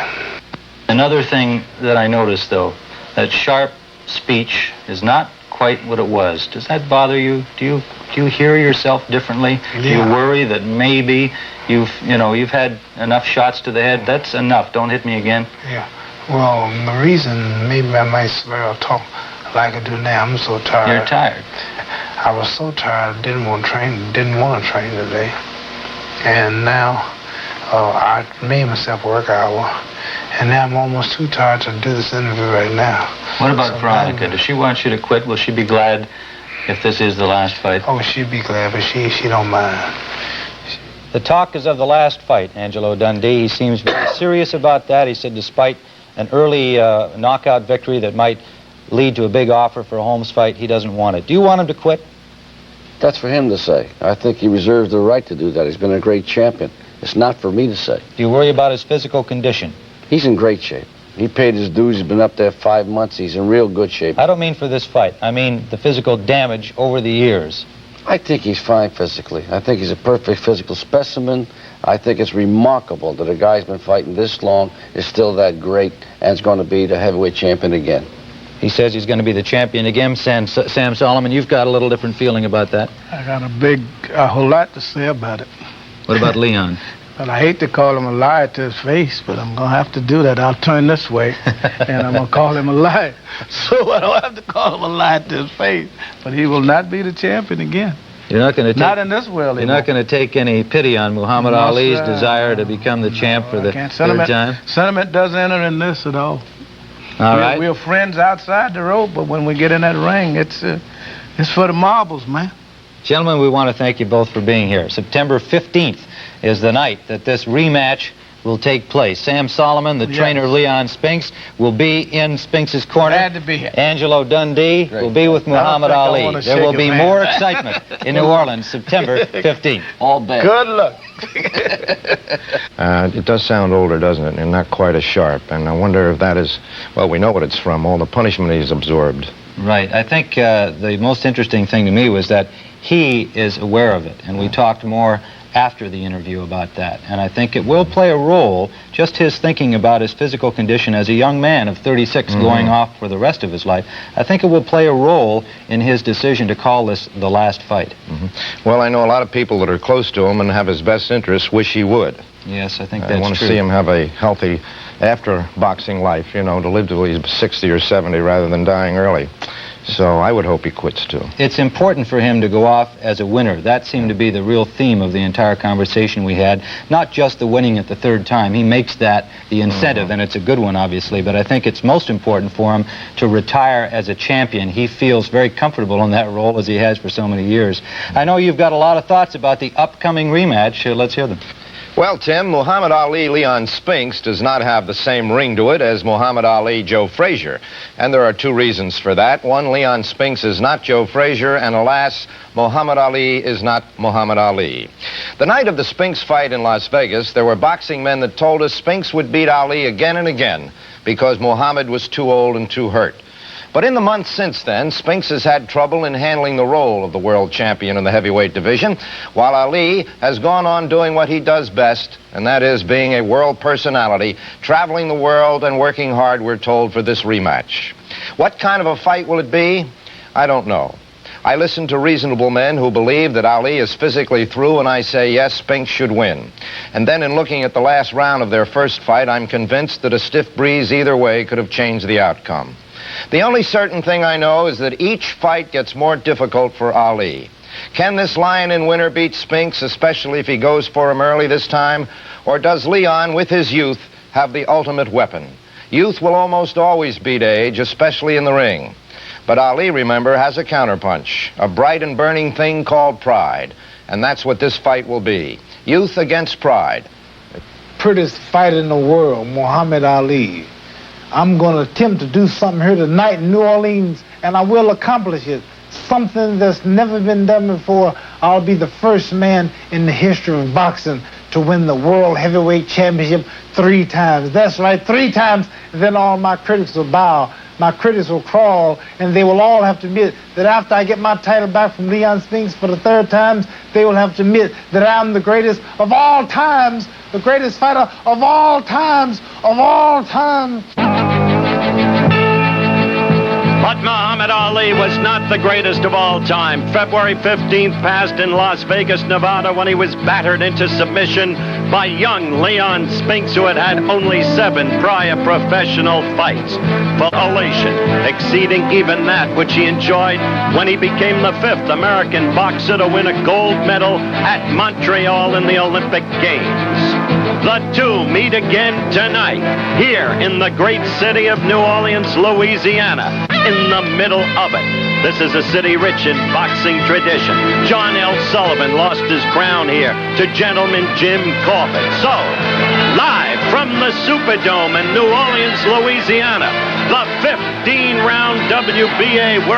Another thing that I noticed, though, that sharp speech is not quite what it was. Does that bother you? Do you hear yourself differently? Yeah. Do you worry that maybe you've had enough shots to the head? That's enough. Don't hit me again. Yeah. Well, the reason maybe I might swear or talk like I do now, I'm so tired. You're tired. I was so tired, I didn't want to train today. And now I made myself a work hour. And now I'm almost too tired to do this interview right now. What about Veronica? Does she want you to quit? Will she be glad if this is the last fight? Oh, she'd be glad, but she don't mind. The talk is of the last fight, Angelo Dundee. He seems very serious about that. He said despite an early knockout victory that might lead to a big offer for a Holmes fight, he doesn't want it. Do you want him to quit? That's for him to say. I think he reserves the right to do that. He's been a great champion. It's not for me to say. Do you worry about his physical condition? He's in great shape. He paid his dues. He's been up there 5 months. He's in real good shape. I don't mean for this fight. I mean the physical damage over the years. I think he's fine physically. I think he's a perfect physical specimen. I think it's remarkable that a guy's been fighting this long, is still that great, and is going to be the heavyweight champion again. He says he's going to be the champion again. Sam Solomon, you've got a little different feeling about that. I got a whole lot to say about it. What about Leon? But I hate to call him a liar to his face, but I'm going to have to do that. I'll turn this way, and I'm going to call him a liar. So I don't have to call him a liar to his face. But he will not be the champion again. You're not going to not in this world. You're not going to take any pity on Muhammad Ali's desire to become the champ for the third time? Sentiment doesn't enter in this at all. All right. We're friends outside the rope, but when we get in that ring, it's for the marbles, man. Gentlemen, we want to thank you both for being here. September 15th is the night that this rematch will take place. Sam Solomon, the trainer of Leon Spinks, will be in Spinks' corner. Glad to be here. Angelo Dundee will be with Muhammad Ali. There will be more excitement in New Orleans, September 15th. All day. Good luck. It does sound older, doesn't it? And not quite as sharp. And I wonder if that is, well, we know what it's from, all the punishment he's absorbed. Right. I think the most interesting thing to me was that he is aware of it. And we talked more after the interview about that. And I think it will play a role, just his thinking about his physical condition as a young man of 36 going off for the rest of his life. I think it will play a role in his decision to call this the last fight. Well, I know a lot of people that are close to him and have his best interests wish he would. Yes, I think that's true. I want to see him have a healthy after-boxing life, to live till he's 60 or 70 rather than dying early. So I would hope he quits, too. It's important for him to go off as a winner. That seemed to be the real theme of the entire conversation we had. Not just the winning at the third time. He makes that the incentive, and it's a good one, obviously. But I think it's most important for him to retire as a champion. He feels very comfortable in that role, as he has for so many years. I know you've got a lot of thoughts about the upcoming rematch. Let's hear them. Well, Tim, Muhammad Ali Leon Spinks does not have the same ring to it as Muhammad Ali Joe Frazier. And there are two reasons for that. One, Leon Spinks is not Joe Frazier, and alas, Muhammad Ali is not Muhammad Ali. The night of the Spinks fight in Las Vegas, there were boxing men that told us Spinks would beat Ali again and again because Muhammad was too old and too hurt. But in the months since then, Spinks has had trouble in handling the role of the world champion in the heavyweight division, while Ali has gone on doing what he does best, and that is being a world personality, traveling the world and working hard, we're told, for this rematch. What kind of a fight will it be? I don't know. I listen to reasonable men who believe that Ali is physically through, and I say, yes, Spinks should win. And then in looking at the last round of their first fight, I'm convinced that a stiff breeze either way could have changed the outcome. The only certain thing I know is that each fight gets more difficult for Ali. Can this lion in winter beat Spinks, especially if he goes for him early this time? Or does Leon, with his youth, have the ultimate weapon? Youth will almost always beat age, especially in the ring. But Ali, remember, has a counterpunch, a bright and burning thing called pride. And that's what this fight will be. Youth against pride. Prettiest fighter in the world, Muhammad Ali. I'm going to attempt to do something here tonight in New Orleans, and I will accomplish it. Something that's never been done before. I'll be the first man in the history of boxing to win the World Heavyweight Championship 3 times. That's right, 3 times. And then all my critics will bow. My critics will crawl, and they will all have to admit that after I get my title back from Leon Spinks for the 3rd time, they will have to admit that I'm the greatest of all times, the greatest fighter of all times, of all times. But Muhammad Ali was not the greatest of all time. February 15th passed in Las Vegas, Nevada, when he was battered into submission by young Leon Spinks, who had had only 7 prior professional fights. For elation, exceeding even that which he enjoyed when he became the 5th American boxer to win a gold medal at Montreal in the Olympic Games. The two meet again tonight, here in the great city of New Orleans, Louisiana, in the middle of it. This is a city rich in boxing tradition. John L. Sullivan lost his crown here to Gentleman Jim Corbett. So, live from the Superdome in New Orleans, Louisiana, the 15-round WBA World